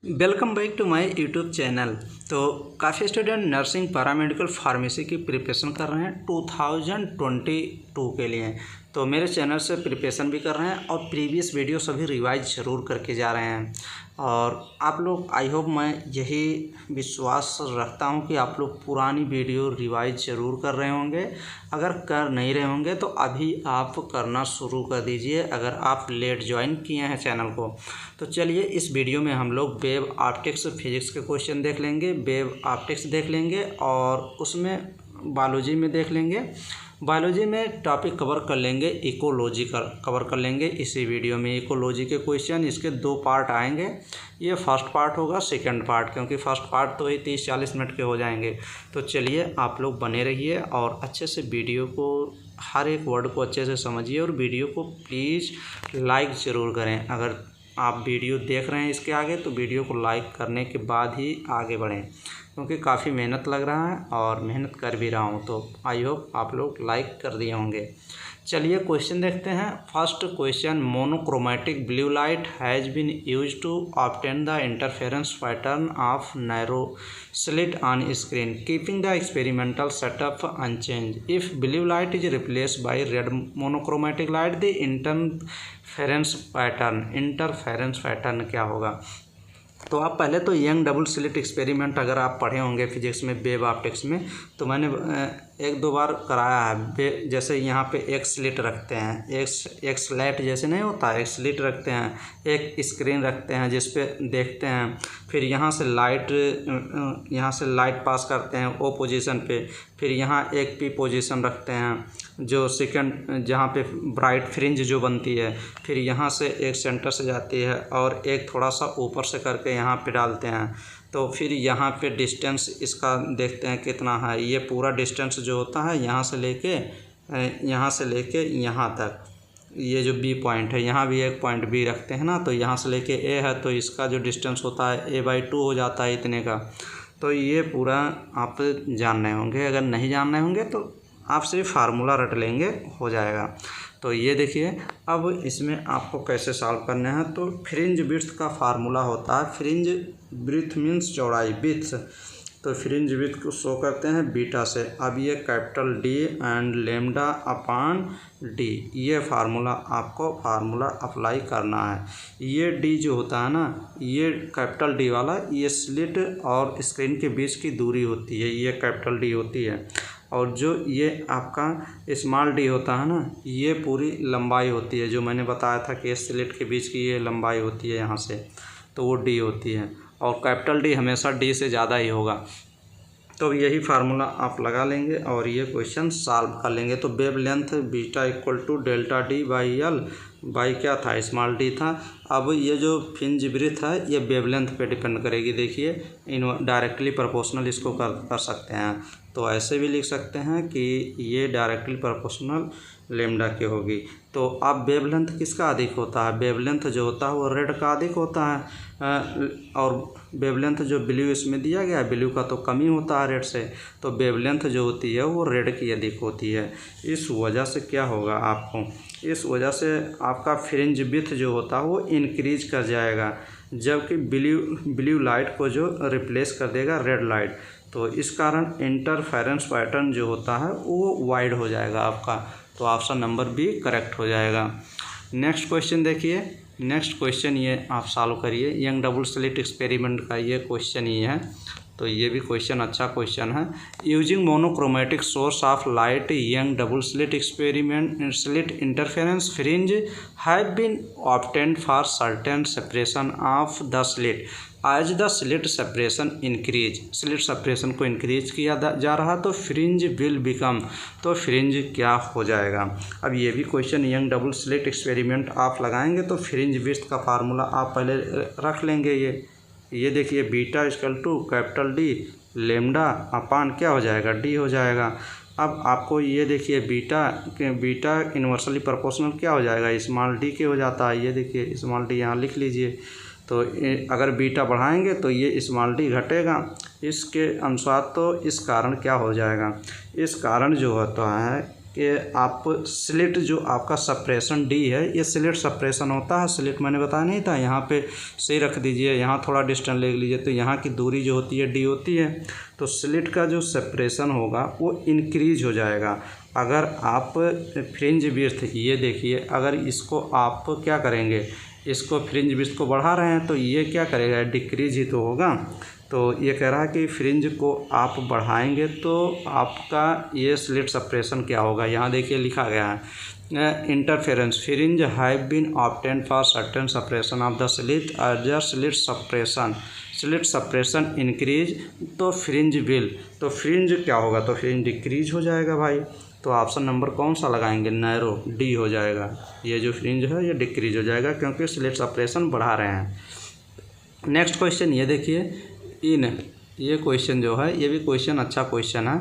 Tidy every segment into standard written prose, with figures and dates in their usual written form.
Welcome back to my YouTube channel. तो काफ़ी student nursing paramedical pharmacy की preparation कर रहे हैं 2022 के लिए। तो मेरे चैनल से प्रिपरेशन भी कर रहे हैं और प्रीवियस वीडियो सभी रिवाइज ज़रूर करके जा रहे हैं। और आप लोग आई होप मैं यही विश्वास रखता हूं कि आप लोग पुरानी वीडियो रिवाइज ज़रूर कर रहे होंगे। अगर कर नहीं रहे होंगे तो अभी आप करना शुरू कर दीजिए, अगर आप लेट ज्वाइन किए हैं चैनल को। तो चलिए इस वीडियो में हम लोग वेब ऑप्टिक्स फिजिक्स के क्वेश्चन देख लेंगे, वेब ऑप्टिक्स देख लेंगे और उसमें बायोलॉजी में देख लेंगे। बायोलॉजी में टॉपिक कवर कर लेंगे, इकोलॉजी कवर कर लेंगे इसी वीडियो में। इकोलॉजी के क्वेश्चन इसके 2 पार्ट आएंगे। ये फर्स्ट पार्ट होगा, सेकंड पार्ट, क्योंकि फर्स्ट पार्ट तो ही 30-40 मिनट के हो जाएंगे। तो चलिए आप लोग बने रहिए और अच्छे से वीडियो को, हर एक वर्ड को अच्छे से समझिए और वीडियो को प्लीज़ लाइक ज़रूर करें। अगर आप वीडियो देख रहे हैं इसके आगे तो वीडियो को लाइक करने के बाद ही आगे बढ़ें, क्योंकि काफ़ी मेहनत लग रहा है और मेहनत कर भी रहा हूँ। तो आई होप आप लोग लाइक कर दिए होंगे। चलिए क्वेश्चन देखते हैं। First question, monochromatic blue light has been used to obtain the interference pattern of narrow slit on screen keeping the experimental setup unchange. If blue light is replaced by red monochromatic light the interference pattern क्या होगा? तो आप पहले तो young double slit experiment अगर आप पढ़े होंगे फिजिक्स में, वेब ऑप्टिक्स में, तो मैंने 1-2 बार कराया है। जैसे यहाँ पे एक स्लिट रखते हैं, एक स्लैट जैसे नहीं होता, एक स्लिट रखते हैं, एक स्क्रीन रखते हैं जिस पे देखते हैं। फिर यहाँ से लाइट पास करते हैं ओ पोजीशन पे। फिर यहाँ एक पी पोजीशन रखते हैं जो सेकंड, जहाँ पे ब्राइट फ्रिंज जो बनती है। फिर यहाँ से एक सेंटर से जाती है और एक थोड़ा सा ऊपर से करके यहाँ पे डालते हैं। तो फिर यहाँ पे डिस्टेंस इसका देखते हैं कितना है। ये पूरा डिस्टेंस जो होता है यहाँ से लेके यहाँ तक, ये जो बी पॉइंट है, यहाँ भी एक पॉइंट बी रखते हैं ना, तो यहाँ से लेके ए है तो इसका जो डिस्टेंस होता है a/2 हो जाता है इतने का। तो ये पूरा आप जान रहे होंगे। अगर नहीं जान रहे होंगे तो आप सिर्फ फार्मूला रट लेंगे, हो जाएगा। तो ये देखिए, अब इसमें आपको कैसे सॉल्व करना है। तो फ्रिंज विड्थ का फार्मूला होता है, फ्रिंज विड्थ मीन्स चौड़ाई, विड्थ। तो फ्रिंज विड्थ को शो करते हैं बीटा से। अब ये capital D and lambda upon D, ये फार्मूला अप्लाई करना है। ये डी जो होता है ना, ये कैपिटल डी वाला, ये स्लिट और स्क्रीन के बीच की दूरी होती है, ये कैपिटल डी होती है। और जो ये आपका स्मॉल डी होता है ना, ये पूरी लंबाई होती है, जो मैंने बताया था कि स्लिट के बीच की ये लंबाई होती है यहाँ से, तो वो डी होती है। और कैपिटल डी हमेशा डी से ज़्यादा ही होगा। तो यही फार्मूला आप लगा लेंगे और ये क्वेश्चन सॉल्व कर लेंगे। तो wavelength beta equal to delta D by L by क्या था, स्मॉल डी था। अब ये जो फ्रिंज विड्थ है ये वेव लेंथ पे डिपेंड करेगी। देखिए डायरेक्टली प्रोपोर्शनल इसको कर सकते हैं। तो ऐसे भी लिख सकते हैं कि ये डायरेक्टली प्रोपोर्शनल लेमडा की होगी। तो अब वेव लेंथ किसका अधिक होता है? वेव लेंथ जो होता है वो रेड का अधिक होता है। और वेव लेंथ जो ब्लू इसमें दिया गया है, ब्लू का तो कम ही होता है रेड से। तो वेव लेंथ जो होती है वो रेड की अधिक होती है। इस वजह से क्या होगा आपको, इस वजह से आपका फ्रिंज विड्थ जो होता है वो इंक्रीज कर जाएगा, जबकि ब्लू लाइट को जो रिप्लेस कर देगा रेड लाइट। तो इस कारण इंटरफेरेंस पैटर्न जो होता है वो वाइड हो जाएगा आपका। तो ऑप्शन नंबर बी करेक्ट हो जाएगा। नेक्स्ट क्वेश्चन देखिए। नेक्स्ट क्वेश्चन ये आप सॉल्व करिए। यंग डबल स्लिट एक्सपेरिमेंट का ये क्वेश्चन ही है, तो ये भी क्वेश्चन अच्छा क्वेश्चन है। Using monochromatic source of light Young double slit experiment slit interference fringe have been obtained for certain separation of the slit as the slit separation increase. Slit separation को increase किया जा रहा तो fringe will become, तो fringe क्या हो जाएगा? अब ये भी question Young double slit experiment आप लगाएंगे तो फ्रिंज विड्थ का फार्मूला आप पहले रख लेंगे। ये देखिए beta equal to capital D lambda upon क्या हो जाएगा, डी हो जाएगा। अब आपको ये देखिए बीटा इन्वर्सली प्रोपोर्शनल क्या हो जाएगा, स्मॉल डी के हो जाता है। ये देखिए स्मॉल डी यहाँ लिख लीजिए। तो अगर बीटा बढ़ाएंगे तो ये स्मॉल डी घटेगा इसके अनुसार। तो इस कारण क्या हो जाएगा, इस कारण जो होता है कि आप स्लिट जो आपका सप्रेशन डी है, ये स्लिट सप्रेशन होता है। स्लिट मैंने बताया नहीं था, यहाँ पे सी रख दीजिए, यहाँ थोड़ा डिस्टेंस ले लीजिए, तो यहाँ की दूरी जो होती है डी होती है। तो स्लिट का जो सप्रेशन होगा वो इंक्रीज हो जाएगा अगर आप फ्रिंज विड्थ, ये देखिए, अगर इसको आप क्या करेंगे, इसको फ्रिंज विड्थ को बढ़ा रहे हैं तो ये क्या करेगा, डिक्रीज ही तो होगा। तो ये कह रहा है कि फ्रिंज को आप बढ़ाएंगे तो आपका ये स्लिट सप्रेशन क्या होगा। यहाँ देखिए लिखा गया है interference fringe have been obtained for certain separation of the slit as slit separation increase तो फ्रिंज विल, तो फ्रिंज क्या होगा, तो फ्रिंज डिक्रीज हो जाएगा भाई। तो ऑप्शन नंबर कौन सा लगाएंगे, नैरो, डी हो जाएगा। ये जो फ्रिंज है ये डिक्रीज हो जाएगा क्योंकि स्लिट सप्रेशन बढ़ा रहे हैं। नेक्स्ट क्वेश्चन ये देखिए, ये क्वेश्चन जो है ये भी क्वेश्चन अच्छा क्वेश्चन है।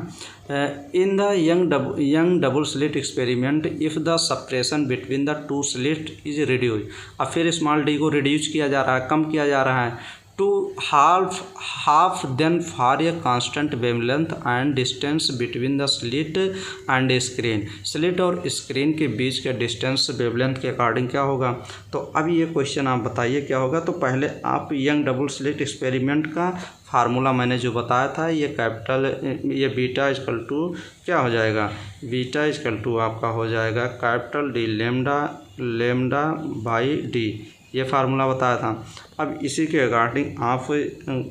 In the young double slit experiment if the suppression between the two slit is reduce, अब फिर स्मॉल डी को रिड्यूज किया जा रहा है, कम किया जा रहा है to half then for a constant wavelength and distance between the slit and screen. Slit और स्क्रीन के बीच के डिस्टेंस वेवलेंथ के अकॉर्डिंग क्या होगा। तो अब ये क्वेश्चन आप बताइए क्या होगा। तो पहले आप यंग डबल स्लिट एक्सपेरिमेंट का फार्मूला मैंने जो बताया था, ये कैपिटल, ये बीटा इजकल टू क्या हो जाएगा, बीटा इजकल टू आपका हो जाएगा capital D lambda by D, ये फार्मूला बताया था। अब इसी के अकॉर्डिंग आप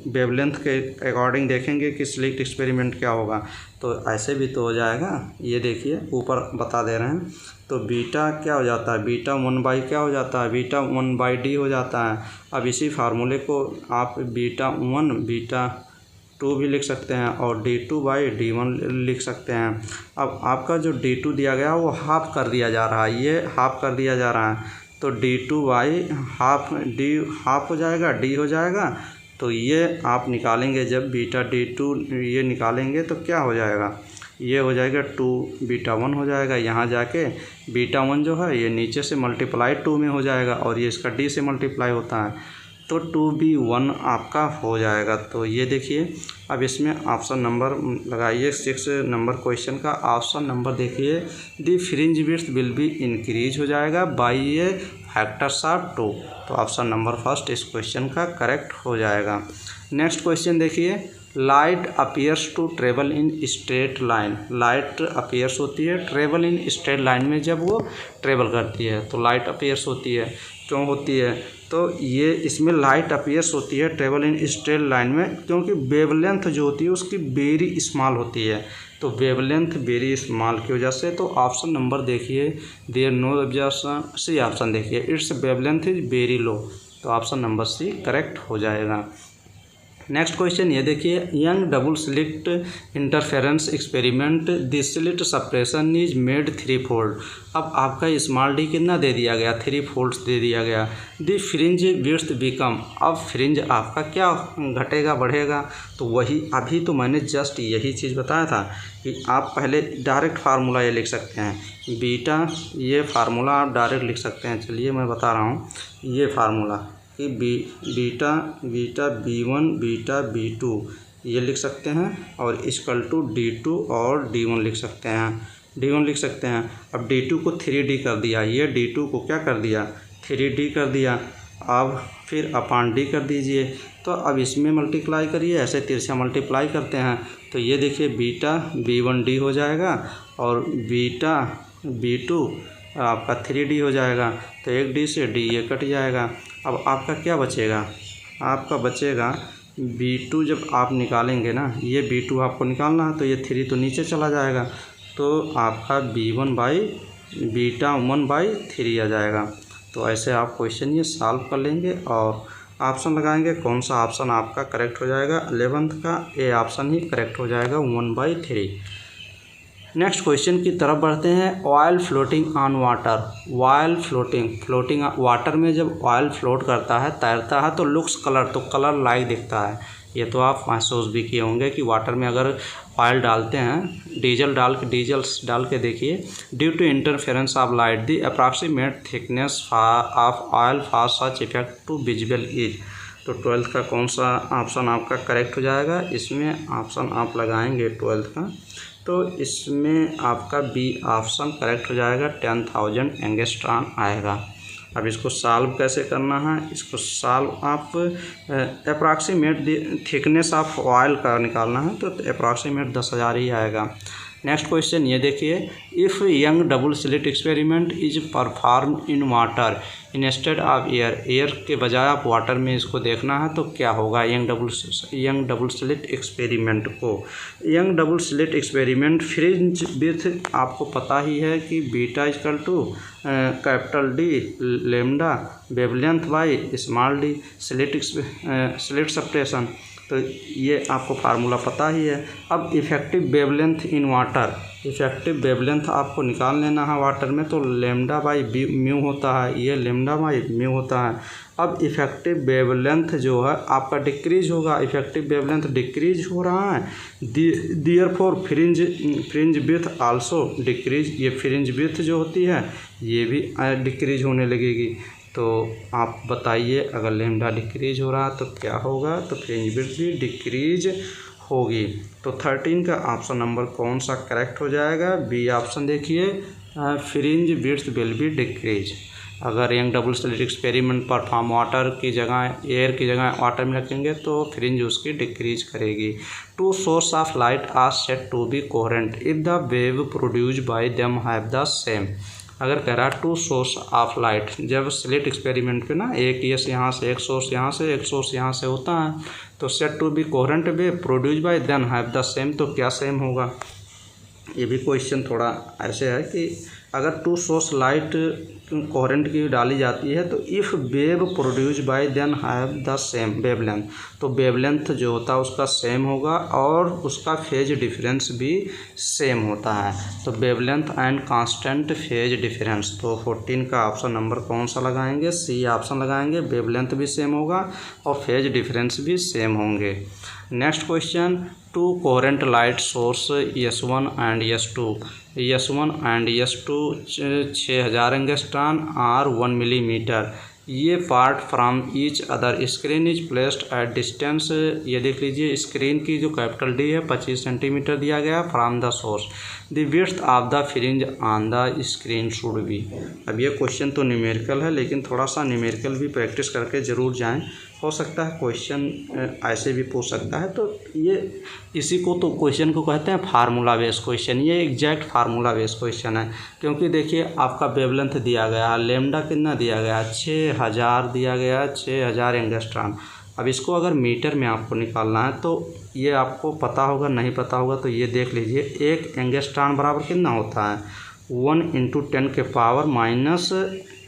वेवलेंथ के अकॉर्डिंग देखेंगे कि स्लिट एक्सपेरिमेंट क्या होगा। तो ऐसे भी तो हो जाएगा, ये देखिए ऊपर बता दे रहे हैं। तो बीटा क्या हो जाता है, बीटा 1 क्या हो जाता है, बीटा 1/d हो जाता है। अब इसी फार्मूले को आप बीटा 1 बीटा 2 भी लिख सकते हैं और d2/d1 लिख सकते हैं। अब आपका जो d2 दिया गया वो हाफ कर दिया जा रहा है, ये हाफ कर दिया जा रहा है, तो d2/हाफ हाफ हो जाएगा, d हो जाएगा। तो ये आप निकालेंगे जब बीटा d2 ये निकालेंगे तो क्या हो जाएगा, ये हो जाएगा 2 बीटा 1 हो जाएगा। यहाँ जाके बीटा 1 जो है ये नीचे से मल्टीप्लाई 2 में हो जाएगा और ये इसका d से मल्टीप्लाई होता है, तो 2b1 आपका हो जाएगा। तो ये देखिए, अब इसमें ऑप्शन नंबर लगाइए 6 नंबर क्वेश्चन का ऑप्शन नंबर देखिए, the fringe width will be increase हो जाएगा बाई ए फैक्टर्स ऑफ 2। तो ऑप्शन नंबर फर्स्ट इस क्वेश्चन का करेक्ट हो जाएगा। नेक्स्ट क्वेश्चन देखिए, light appears to travel in straight line. Light appears होती है ट्रेवल इन स्ट्रेट लाइन में, जब वो ट्रेवल करती है तो लाइट अपीयर्स होती है। क्यों होती है, तो ये इसमें लाइट अपीयर्स होती है ट्रेवल इन स्ट्रेट लाइन में क्योंकि वेवलेंथ जो होती है उसकी वेरी स्मॉल होती है। तो वेवलेंथ वेरी स्मॉल की वजह से, तो ऑप्शन नंबर देखिए, there no objection, C option देखिए, it's wavelength is very low. तो ऑप्शन नंबर सी करेक्ट हो जाएगा। नेक्स्ट क्वेश्चन ये देखिए, young double slit interference experiment the slit suppression is made 3 fold. अब आपका स्मॉल डी कितना दे दिया गया, 3 फोल्ड्स दे दिया गया। द फ्रिंज विड्थ बिकम, अब फ्रिंज आपका क्या घटेगा बढ़ेगा, तो वही अभी तो मैंने जस्ट यही चीज़ बताया था कि आप पहले डायरेक्ट फार्मूला ये लिख सकते हैं, बीटा, ये फार्मूला आप डायरेक्ट लिख सकते हैं। चलिए मैं बता रहा हूँ ये फार्मूला कि बीटा b1 बीटा b2 ये लिख सकते हैं और इक्वल टू d2 और d1 लिख सकते हैं। अब d2 को 3d कर दिया, ये d2 को क्या कर दिया, 3d कर दिया। अब फिर अपान d कर दीजिए, तो अब इसमें मल्टीप्लाई करिए, ऐसे तिरछा मल्टीप्लाई करते हैं। तो ये देखिए बीटा b1d हो जाएगा और बीटा b2 आपका 3d हो जाएगा। तो एक d से d ये कट जाएगा। अब आपका क्या बचेगा, आपका बचेगा b2, जब आप निकालेंगे ना, ये b2 आपको निकालना है तो ये 3 तो नीचे चला जाएगा, तो आपका बीटा 1/3 आ जाएगा। तो ऐसे आप क्वेश्चन ये सॉल्व कर लेंगे और ऑप्शन लगाएंगे, कौन सा ऑप्शन आपका करेक्ट हो जाएगा, 11th का ए ऑप्शन ही करेक्ट हो जाएगा, 1/3। नेक्स्ट क्वेश्चन की तरफ बढ़ते हैं, oil floating on water. Oil floating water में जब ऑयल फ्लोट करता है, तैरता है, तो लुक्स कलर, तो कलर लाइक दिखता है। ये तो आप महसूस भी किए होंगे कि वाटर में अगर ऑयल डालते हैं, डीजल डाल के देखिए, due to interference of light the approximate thickness of oil for such effect to visible is. तो 12th का कौन सा ऑप्शन आपका करेक्ट हो जाएगा, इसमें ऑप्शन आप लगाएंगे 12th का, तो इसमें आपका बी ऑप्शन करेक्ट हो जाएगा, 10,000 एंगस्ट्रॉन आएगा। अब इसको सॉल्व कैसे करना है, इसको सॉल्व आप अप्रॉक्सीमेट थिकनेस ऑफ ऑयल का निकालना है, तो अप्रॉक्सीमेट 10,000 ही आएगा। नेक्स्ट क्वेश्चन ये देखिए, if young double slit experiment is perform in water instead of air, air के बजाय आप वाटर में इसको देखना है तो क्या होगा। यंग डबल स्लिट एक्सपेरिमेंट को, Young double slit experiment fringe with आपको पता ही है कि beta equal to capital D lambda wavelength by small D slit separation, तो ये आपको फार्मूला पता ही है। अब effective wavelength in water, effective wavelength आपको निकाल लेना है वाटर में, तो लेमडा बाई म्यू होता है, ये लेमडा बाई म्यू होता है। अब इफ़ेक्टिव वेवलेंथ जो है आपका डिक्रीज होगा, इफ़ेक्टिव वेवलेंथ डिक्रीज हो रहा है, therefore fringe width also decrease, ये फ्रिंज विड्थ जो होती है ये भी डिक्रीज होने लगेगी। तो आप बताइए अगर लेमडा डिक्रीज हो रहा तो क्या होगा, तो फ्रिंज विड्थ भी डिक्रीज होगी। तो 13 का ऑप्शन नंबर कौन सा करेक्ट हो जाएगा, बी ऑप्शन देखिए, fringe width will be decrease. अगर Young double slit experiment perform water की जगह एयर की जगह वाटर में रखेंगे तो फ्रिंज उसकी डिक्रीज करेगी। Two source of light are set to be coherent if the wave produced by them have the same, अगर कह रहा है टू सोर्स ऑफ लाइट, जब स्लिट एक्सपेरिमेंट पे ना एक ये यहाँ से एक सोर्स यहाँ से एक सोर्स यहाँ से होता है, तो set to be coherent wave produce by then have the same, तो क्या सेम होगा। ये भी क्वेश्चन थोड़ा ऐसे है कि अगर टू सोर्स लाइट कोहेरेंट की डाली जाती है तो if wave produce by then have the same wavelength, तो वेवलेंथ जो होता है उसका सेम होगा और उसका फेज डिफरेंस भी सेम होता है, तो wavelength and constant phase difference. तो 14 का ऑप्शन नंबर कौन सा लगाएंगे, सी ऑप्शन लगाएंगे, वेवलेंथ भी सेम होगा और फेज डिफरेंस भी सेम होंगे। Next question, two coherent light source S1 and S2 and S2 6000 angstrom are 1 millimetre, ये part from each other, screen is placed at distance, ये देख लीजिए स्क्रीन की जो कैपिटल डी है 25 सेंटीमीटर दिया गया from the source, the width of the fringe on the screen should be. अब ये क्वेश्चन तो न्यूमेरिकल है, लेकिन थोड़ा सा न्यूमेरिकल भी प्रैक्टिस करके ज़रूर जाएं, हो सकता है क्वेश्चन ऐसे भी पूछ सकता है। तो ये इसी को तो क्वेश्चन को कहते हैं फार्मूला बेस्ड क्वेश्चन, ये एग्जैक्ट फार्मूला बेस्ड क्वेश्चन है, क्योंकि देखिए आपका वेवलेंथ दिया गया है, लेमडा कितना दिया गया है 6000 दिया गया है, 6000 एंगस्ट्रॉन। अब इसको अगर मीटर में आपको निकालना है तो ये आपको पता होगा, नहीं पता होगा तो ये देख लीजिए, एक एंगस्ट्रॉन बराबर कितना होता है 1 × 10 के पावर माइनस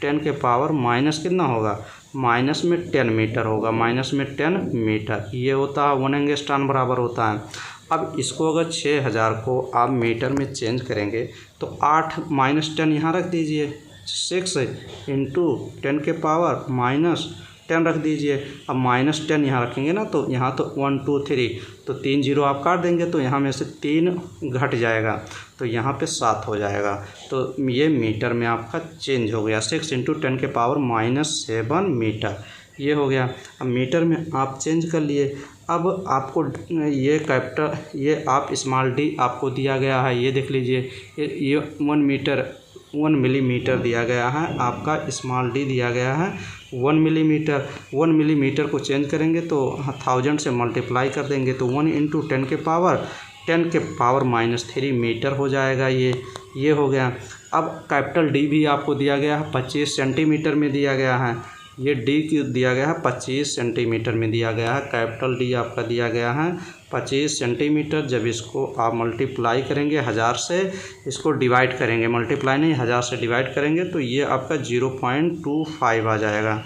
10 के पावर माइनस कितना होगा, माइनस में 10 मीटर होगा, माइनस में 10 मीटर, ये होता है 1 एंगस्ट्रॉन बराबर होता है। अब इसको अगर 6000 को आप मीटर में चेंज करेंगे तो 8 - 10 यहाँ रख दीजिए, 6 × 10 के पावर -10 रख दीजिए। अब -10 यहाँ रखेंगे ना तो यहाँ तो 1 2 3 तो 3 0 आप काट देंगे तो यहाँ में से 3 घट जाएगा तो यहाँ पे 7 हो जाएगा, तो ये मीटर में आपका चेंज हो गया, 6 × 10 के पावर -7 मीटर, ये हो गया। अब मीटर में आप चेंज कर लिए। अब आपको ये कैपिटल, ये आप स्मॉल डी आपको दिया गया है, ये देख लीजिए, ये 1 मिलीमीटर दिया गया है, आपका स्मॉल डी दिया गया है 1 मिलीमीटर। 1 मिलीमीटर को चेंज करेंगे तो 1000 से मल्टीप्लाई कर देंगे तो 1 × 10 के पावर -3 मीटर हो जाएगा, ये हो गया। अब कैपिटल डी भी आपको दिया गया है 25 सेंटीमीटर में दिया गया है, ये डी की दिया गया है 25 सेंटीमीटर में दिया गया है, कैपिटल डी आपका दिया गया है 25 सेंटीमीटर। जब इसको आप मल्टीप्लाई करेंगे 1000 से, इसको डिवाइड करेंगे, मल्टीप्लाई नहीं 1000 से डिवाइड करेंगे तो ये आपका 0.25 आ जाएगा।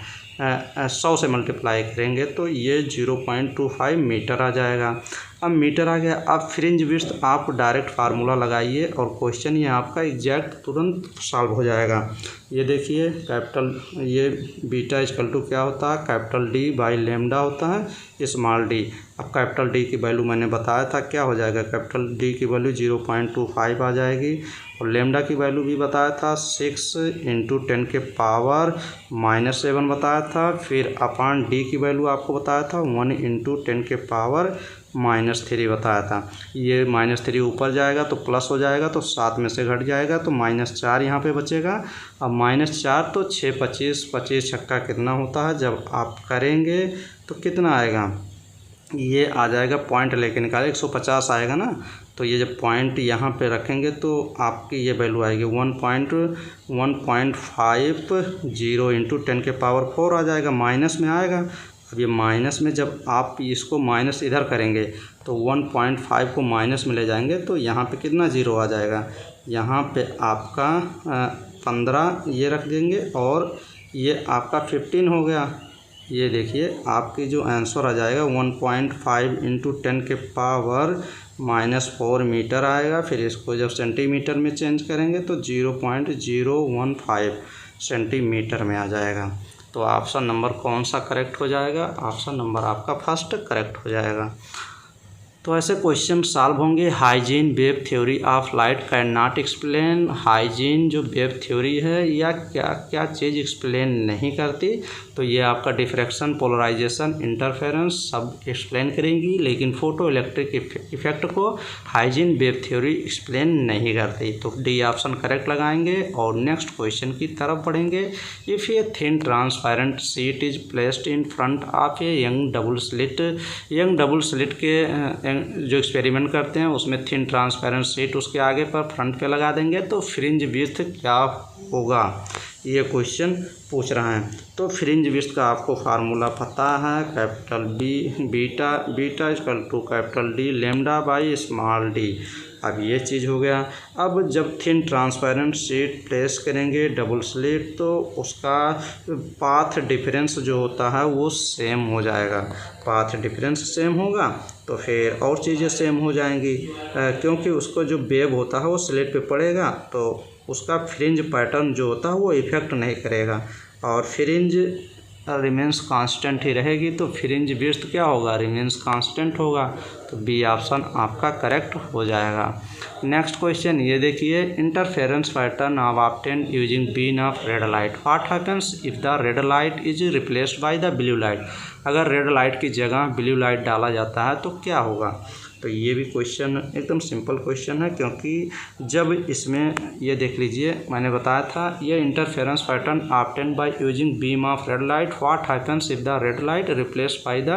100 से मल्टीप्लाई करेंगे तो ये 0.25 मीटर आ जाएगा। अब मीटर आ गया। अब फ्रिंज विड्थ आप डायरेक्ट फार्मूला लगाइए और क्वेश्चन ये आपका एग्जैक्ट तुरंत सॉल्व हो जाएगा। ये देखिए कैपिटल, ये बीटा इक्वल टू क्या होता है, कैपिटल डी बाई लेमडा होता है स्मॉल डी। अब कैपिटल डी की वैल्यू मैंने बताया था क्या हो जाएगा, कैपिटल डी की वैल्यू 0.25 आ जाएगी और लेमडा की वैल्यू भी बताया था 6 × 10 के पावर -7 बताया था। फिर अपान डी की वैल्यू आपको बताया था 1 × 10 के पावर -3 बताया था। ये -3 ऊपर जाएगा तो प्लस हो जाएगा, तो 7 में से घट जाएगा तो -4 यहाँ पे बचेगा। अब -4 तो 6 25, 25 छक्का कितना होता है जब आप करेंगे तो कितना आएगा, ये आ जाएगा पॉइंट लेके निकाले 150 आएगा ना। तो ये जब पॉइंट यहाँ पे रखेंगे तो आपकी ये वैल्यू आएगी 1.50 इंटू 10⁴ आ जाएगा, माइनस में आएगा। अब ये माइनस में जब आप इसको माइनस इधर करेंगे तो 1.5 को माइनस में ले जाएंगे तो यहाँ पे कितना ज़ीरो आ जाएगा, यहाँ पे आपका 15 ये रख देंगे और ये आपका 15 हो गया। ये देखिए आपकी जो आंसर आ जाएगा 1.5 इंटू 10⁻⁻4 मीटर आएगा। फिर इसको जब सेंटीमीटर में चेंज करेंगे तो 0.015 सेंटीमीटर में आ जाएगा। तो ऑप्शन नंबर कौन सा करेक्ट हो जाएगा, ऑप्शन नंबर आपका फर्स्ट करेक्ट हो जाएगा। तो ऐसे क्वेश्चन सॉल्व होंगे। Hygiene wave theory of light can not explain, hygiene जो वेव थ्योरी है या क्या क्या चीज़ एक्सप्लेन नहीं करती, तो ये आपका डिफ्रैक्शन, पोलराइजेशन, इंटरफेरेंस सब एक्सप्लेन करेंगी, लेकिन फोटो इलेक्ट्रिक इफेक्ट को हाइजीन वेव थ्योरी एक्सप्लेन नहीं करती। तो डी ऑप्शन करेक्ट लगाएंगे और नेक्स्ट क्वेश्चन की तरफ बढ़ेंगे। If a thin transparent sheet is placed in front of a young double slit, young double slit के जो एक्सपेरिमेंट करते हैं उसमें थिन ट्रांसपेरेंट शीट उसके आगे पर फ्रंट पे लगा देंगे तो फ्रिंज विड्थ क्या होगा, ये क्वेश्चन पूछ रहा है। तो फ्रिंज विड्थ का आपको फार्मूला पता है, capital beta equal to capital D lambda by small D. अब ये चीज़ हो गया। अब जब थिन ट्रांसपेरेंट शीट प्लेस करेंगे डबल स्लिट तो उसका पाथ डिफरेंस जो होता है वो सेम हो जाएगा, पाथ डिफरेंस सेम होगा तो फिर और चीज़ें सेम हो जाएंगी, क्योंकि उसको जो वेव होता है वो स्लिट पे पड़ेगा तो उसका फ्रिंज पैटर्न जो होता है वो इफेक्ट नहीं करेगा और फ्रिंज रिमेंस कांस्टेंट ही रहेगी। तो फ्रिंज विड्थ क्या होगा, रिमेंस कांस्टेंट होगा। तो बी ऑप्शन आपका करेक्ट हो जाएगा। नेक्स्ट क्वेश्चन ये देखिए, interference pattern of obtained using beam of red light, what happens if the red light is replaced by the blue light. अगर रेड लाइट की जगह ब्लू लाइट डाला जाता है तो क्या होगा। तो ये भी क्वेश्चन एकदम सिंपल क्वेश्चन है, क्योंकि जब इसमें ये देख लीजिए मैंने बताया था ये interference pattern obtained by using beam of red light, what happens if the red light replaced by the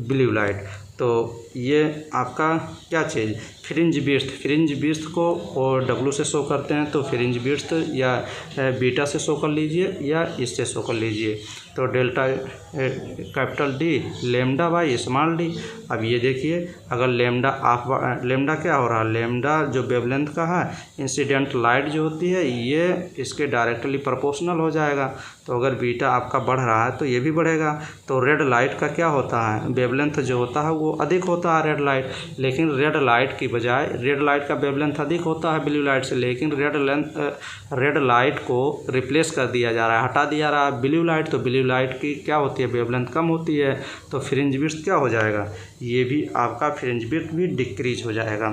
blue light. तो ये आपका क्या चीज़, फ्रिंज विड्थ को और डब्लू से शो करते हैं तो फ्रिंज विड्थ या बीटा से शो कर लीजिए या इससे शो कर लीजिए। तो delta capital D lambda by small D. अब ये देखिए अगर लैम्डा क्या हो रहा है, लैम्डा जो वेवलेंथ का है, इंसिडेंट लाइट जो होती है ये इसके डायरेक्टली प्रोपोर्शनल हो जाएगा। तो अगर बीटा आपका बढ़ रहा है तो ये भी बढ़ेगा। तो रेड लाइट का क्या होता है, वेवलेंथ जो होता है वो अधिक होता है रेड लाइट, लेकिन रेड लाइट की बजाय रेड लाइट का वेवलेंथ अधिक होता है ब्लू लाइट से, लेकिन रेड लाइट को रिप्लेस कर दिया जा रहा है, हटा दिया रहा है ब्लू लाइट। तो ब्लू लाइट की क्या होती है, वेवलेंथ कम होती है, तो फ्रिंज विड्थ क्या हो जाएगा, ये भी आपका फ्रिंज विड्थ भी डिक्रीज हो जाएगा।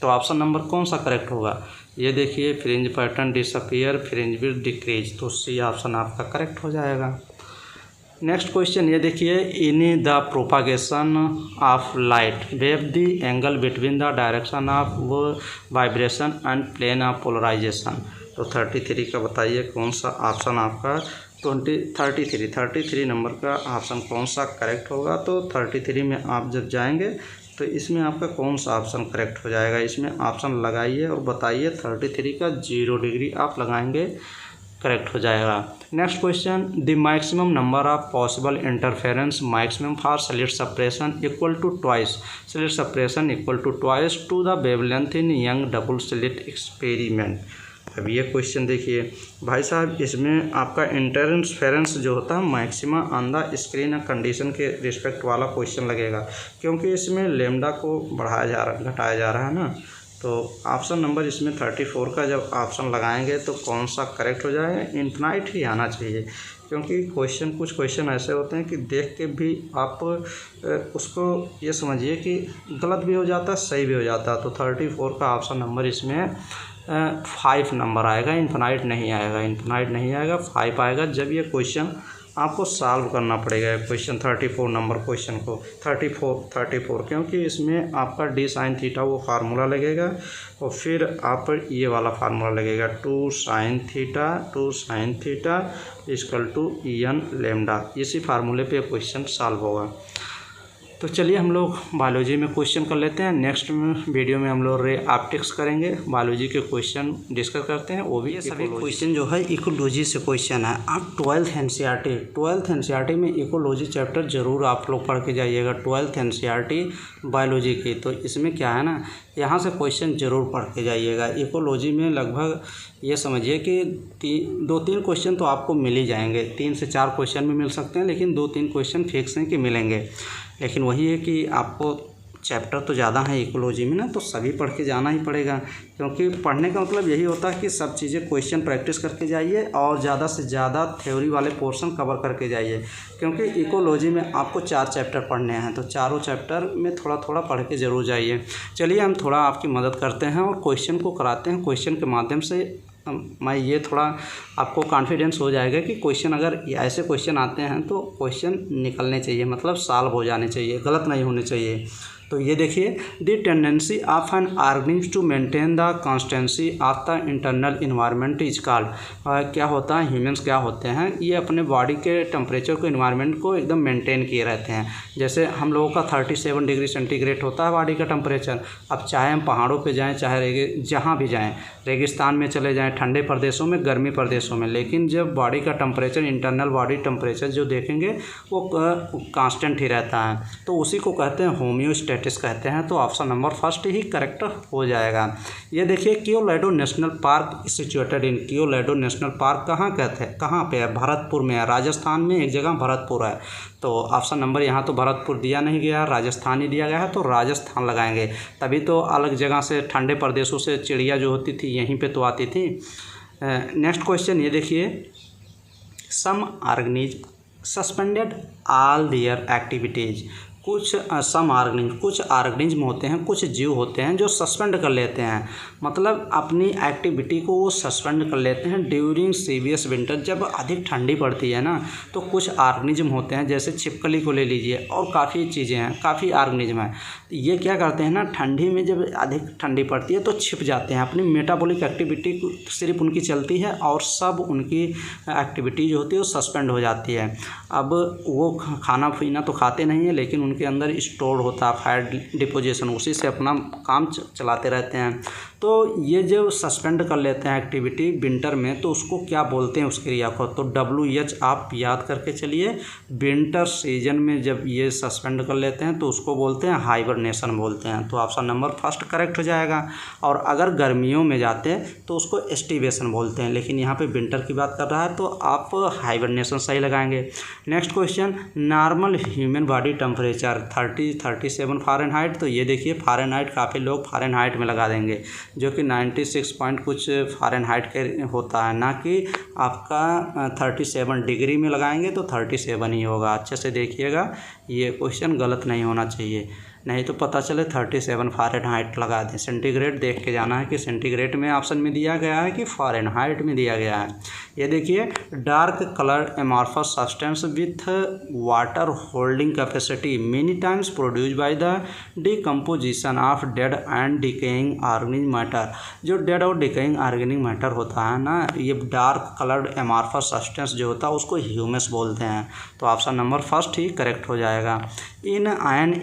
तो ऑप्शन नंबर कौन सा करेक्ट होगा, ये देखिए fringe pattern disappear, fringe width decrease, तो सी ऑप्शन आपका करेक्ट हो जाएगा। नेक्स्ट क्वेश्चन ये देखिए, in the propagation of light wave the angle between the direction of vibration and plane of polarisation. तो 33 का बताइए कौन सा ऑप्शन आपका 33 नंबर का ऑप्शन कौन सा करेक्ट होगा। तो 33 में आप जब जाएंगे तो इसमें आपका कौन सा ऑप्शन करेक्ट हो जाएगा, इसमें ऑप्शन लगाइए और बताइए। 33 का 0 डिग्री आप लगाएंगे, करेक्ट हो जाएगा। Next question, the maximum number of possible interference maximum for slit separation equal to twice, slit separation equal to twice to the wavelength in Young double slit experiment. अब ये क्वेश्चन देखिए भाई साहब, इसमें आपका इंटरफेरेंस जो होता है maxima on the screen condition के रिस्पेक्ट वाला क्वेश्चन लगेगा, क्योंकि इसमें लैम्डा को बढ़ाया जा रहा घटाया जा रहा है ना। तो ऑप्शन नंबर इसमें 34 का जब ऑप्शन लगाएंगे तो कौन सा करेक्ट हो जाएगा, इन्फिनाइट ही आना चाहिए, क्योंकि कुछ क्वेश्चन ऐसे होते हैं कि देख के भी आप उसको ये समझिए कि गलत भी हो जाता है सही भी हो जाता है। तो 34 का ऑप्शन नंबर इसमें 5 नंबर आएगा, इन्फिनाइट नहीं आएगा, 5 आएगा जब ये क्वेश्चन आपको सॉल्व करना पड़ेगा क्वेश्चन 34 नंबर क्वेश्चन को 34 क्योंकि इसमें आपका डी साइन थीटा वो फार्मूला लगेगा और फिर आप ये वाला फार्मूला लगेगा 2 sine theta equal to N lambda. इसी फार्मूले पे क्वेश्चन सॉल्व होगा। तो चलिए हम लोग बायोलॉजी में क्वेश्चन कर लेते हैं। नेक्स्ट वीडियो में हम लोग रे ऑप्टिक्स करेंगे, बायोलॉजी के क्वेश्चन डिस्कस करते हैं। वो भी ये सभी क्वेश्चन जो है इकोलॉजी से क्वेश्चन है। आप 12th NCERT में इकोलॉजी चैप्टर ज़रूर आप लोग पढ़ के जाइएगा, 12th NCERT बायोलॉजी की। तो इसमें क्या है ना, यहाँ से क्वेश्चन ज़रूर पढ़ के जाइएगा। इकोलॉजी में लगभग ये समझिए कि 2-3 क्वेश्चन तो आपको मिल ही जाएंगे, 3 से 4 क्वेश्चन भी मिल सकते हैं, लेकिन 2-3 क्वेश्चन फिक्स हैं कि मिलेंगे। लेकिन वही है कि आपको चैप्टर तो ज़्यादा है इकोलॉजी में ना, तो सभी पढ़ के जाना ही पड़ेगा, क्योंकि पढ़ने का मतलब यही होता है कि सब चीज़ें क्वेश्चन प्रैक्टिस करके जाइए और ज़्यादा से ज़्यादा थ्योरी वाले पोर्शन कवर करके जाइए। क्योंकि इकोलॉजी में आपको 4 चैप्टर पढ़ने हैं, तो चारों चैप्टर में थोड़ा थोड़ा पढ़ के ज़रूर जाइए। चलिए हम थोड़ा आपकी मदद करते हैं और क्वेश्चन को कराते हैं। क्वेश्चन के माध्यम से मैं ये थोड़ा आपको कॉन्फिडेंस हो जाएगा कि क्वेश्चन अगर ऐसे क्वेश्चन आते हैं तो क्वेश्चन निकलने चाहिए, मतलब सॉल्व हो जाने चाहिए, गलत नहीं होने चाहिए। तो ये देखिए, the tendency of an organism to maintain the constancy of the internal environment is called. क्या होता है, ह्यूमंस क्या होते हैं, ये अपने बॉडी के टेम्परेचर को, इन्वायरमेंट को एकदम मेंटेन किए रहते हैं। जैसे हम लोगों का 37 डिग्री सेंटीग्रेड होता है बॉडी का टेम्परेचर। अब चाहे हम पहाड़ों पे जाएं, चाहे जहाँ भी जाएं, रेगिस्तान में चले जाएं, ठंडे प्रदेशों में, गर्मी प्रदेशों में, लेकिन जब बॉडी का टेम्परेचर, इंटरनल बॉडी टेम्परेचर जो देखेंगे वो कांस्टेंट ही रहता है। तो उसी को कहते हैं होम्योस्टैटिस कहते हैं। तो ऑप्शन नंबर फर्स्ट ही करेक्ट हो जाएगा। ये देखिए, Colorado national park situated in, Colorado national park कहाँ पे है, भरतपुर में है, राजस्थान में एक जगह भरतपुर है। तो ऑप्शन नंबर यहाँ तो भरतपुर दिया नहीं गया, राजस्थान ही दिया गया है, तो राजस्थान लगाएंगे। तभी तो अलग जगह से, ठंडे प्रदेशों से चिड़िया जो होती थी यहीं पे तो आती थी। नेक्स्ट क्वेश्चन ये देखिए, some organism suspended all their activities. कुछ ऑर्गेनिज्म होते हैं, कुछ जीव होते हैं जो सस्पेंड कर लेते हैं, मतलब अपनी एक्टिविटी को वो सस्पेंड कर लेते हैं ड्यूरिंग सीवियस विंटर। जब अधिक ठंडी पड़ती है ना, तो कुछ ऑर्गेनिज्म होते हैं, जैसे छिपकली को ले लीजिए, और काफ़ी चीज़ें हैं, काफ़ी ऑर्गेनिज्म हैं। ये क्या करते हैं ना, ठंडी में जब अधिक ठंडी पड़ती है तो छिप जाते हैं, अपनी मेटाबॉलिक एक्टिविटी सिर्फ उनकी चलती है और सब उनकी एक्टिविटी जो होती है वो सस्पेंड हो जाती है। अब वो खाना पीना तो खाते नहीं हैं, लेकिन के अंदर स्टोर होता है फैट डिपोजिशन, उसी से अपना काम चलाते रहते हैं। तो ये जो सस्पेंड कर लेते हैं एक्टिविटी विंटर में, तो उसको क्या बोलते हैं, उस क्रिया को? तो WH आप याद करके चलिए। विंटर सीजन में जब ये सस्पेंड कर लेते हैं तो उसको बोलते हैं हाइबरनेशन बोलते हैं। तो ऑप्शन नंबर फर्स्ट करेक्ट हो जाएगा। और अगर गर्मियों में जाते हैं तो उसको एस्टिवेशन बोलते हैं, लेकिन यहाँ पे विंटर की बात कर रहा है तो आप हाइबरनेशन सही लगाएंगे। Next question, normal human body temperature 37 Fahrenheit. तो ये देखिए, फ़ारेनहाइट काफ़ी लोग फ़ारेनहाइट में लगा देंगे, जो कि 96 पॉइंट कुछ फ़ारेनहाइट के होता है, ना कि आपका 37 डिग्री में लगाएंगे तो 37 ही होगा। अच्छे से देखिएगा, ये क्वेश्चन गलत नहीं होना चाहिए, नहीं तो पता चले 37 फ़ारेनहाइट लगा दें। सेंटीग्रेड देख के जाना है कि सेंटीग्रेड में ऑप्शन में दिया गया है कि फ़ारेनहाइट में दिया गया है। ये देखिए, dark colour amorphous substance with water holding capacity many times produce by the decomposition of dead and decaying organic matter. जो डेड और डिकेइंग ऑर्गेनिक मैटर होता है ना, ये डार्क कलर्ड एमॉर्फस सब्सटेंस जो होता है उसको ह्यूमस बोलते हैं। तो ऑप्शन नंबर फर्स्ट ही करेक्ट हो जाएगा। इन एन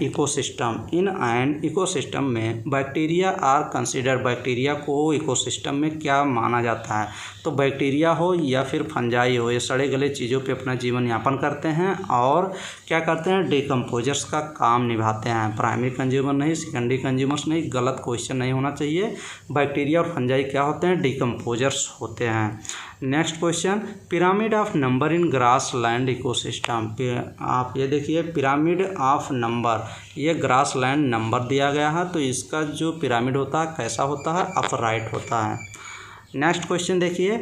इकोसिस्टम में बैक्टीरिया आर कंसिडर, बैक्टीरिया को इकोसिस्टम में क्या माना जाता है? तो बैक्टीरिया हो या फिर फंजाई हो, ये सड़े गले चीज़ों पे अपना जीवन यापन करते हैं और क्या करते हैं, डिकम्पोजर्स का काम निभाते हैं। प्राइमरी कंज्यूमर नहीं, सेकेंडरी कंज्यूमर्स नहीं, गलत क्वेश्चन नहीं होना चाहिए। बैक्टीरिया और फंजाई क्या होते हैं, डिकम्पोजर्स होते हैं। Next question, pyramid of number in grass land ecosystem. आप ये देखिए, पिरामिड ऑफ नंबर, ये ग्रास लैंड नंबर दिया गया है, तो इसका जो पिरामिड होता है कैसा होता है, अपराइट होता है। नेक्स्ट क्वेश्चन देखिए,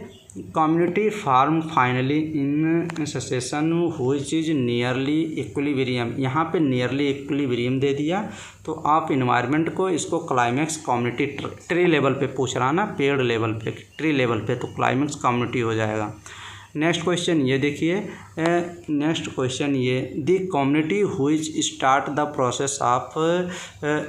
community form finally in succession which is nearly equilibrium. यहाँ पे नियरली इक्विलिब्रियम दे दिया, तो आप इन्वायरमेंट को इसको क्लाइमेक्स कम्युनिटी ट्री लेवल पे पूछ रहा ना, पेड़ लेवल पे, ट्री लेवल पे, तो क्लाइमेक्स कम्युनिटी हो जाएगा। नेक्स्ट क्वेश्चन ये देखिए, नेक्स्ट क्वेश्चन ये, the community which start the process of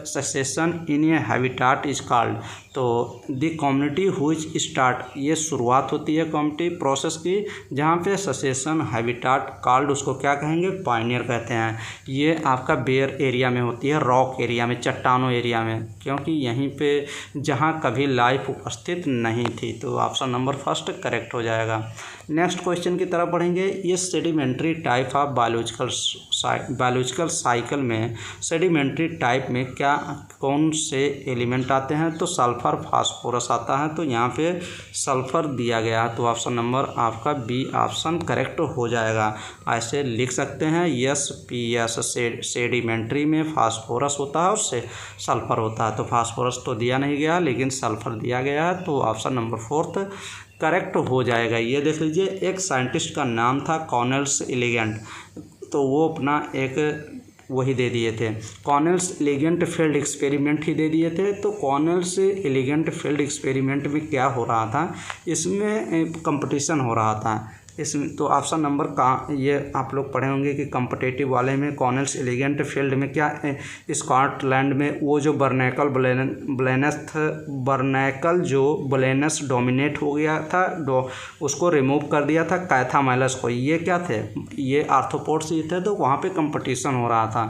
succession in A habitat is called. तो द कम्युनिटी हुइच स्टार्ट, ये शुरुआत होती है कम्युनिटी प्रोसेस की जहाँ पे सक्सेशन हैबिटाट कॉल्ड, उसको क्या कहेंगे, पायनियर कहते हैं। ये आपका बेयर एरिया में होती है, रॉक एरिया में, चट्टानों एरिया में, क्योंकि यहीं पे जहाँ कभी लाइफ उपस्थित नहीं थी। तो ऑप्शन नंबर फर्स्ट करेक्ट हो जाएगा। नेक्स्ट क्वेश्चन की तरफ बढ़ेंगे। ये sedimentary type of biological cycle में सेडिमेंट्री टाइप में क्या कौन से एलिमेंट आते हैं? तो सल्फर फास्फोरस आता है, तो यहाँ पे सल्फर दिया गया है, तो ऑप्शन नंबर आपका बी ऑप्शन करेक्ट हो जाएगा। ऐसे लिख सकते हैं SPS, सेडिमेंट्री में फास्फोरस होता है और से सल्फर होता है। तो फास्फोरस तो दिया नहीं गया लेकिन सल्फर दिया गया है, तो ऑप्शन नंबर फोर्थ करेक्ट हो जाएगा। ये देख लीजिए, एक साइंटिस्ट का नाम था कॉर्नेलियस इलिगेंट, तो वो अपना एक वही दे दिए थे, कॉर्नेलियस इलिगेंट फील्ड एक्सपेरिमेंट ही दे दिए थे। तो कॉर्नेलियस इलिगेंट फील्ड एक्सपेरिमेंट में क्या हो रहा था, इसमें कंपटीशन हो रहा था इसमें। तो ऑप्शन नंबर का ये आप लोग पढ़े होंगे कि कॉम्पिटिटिव वाले में कॉर्नेलियस इलिगेंट फील्ड में क्या, स्कॉटलैंड में वो जो बर्नैकल जो ब्लेनस डोमिनेट हो गया था, उसको रिमूव कर दिया था कैथामाइलस को। ये क्या थे, ये आर्थ्रोपोड्स ही थे, तो वहाँ पे कंपटीशन हो रहा था।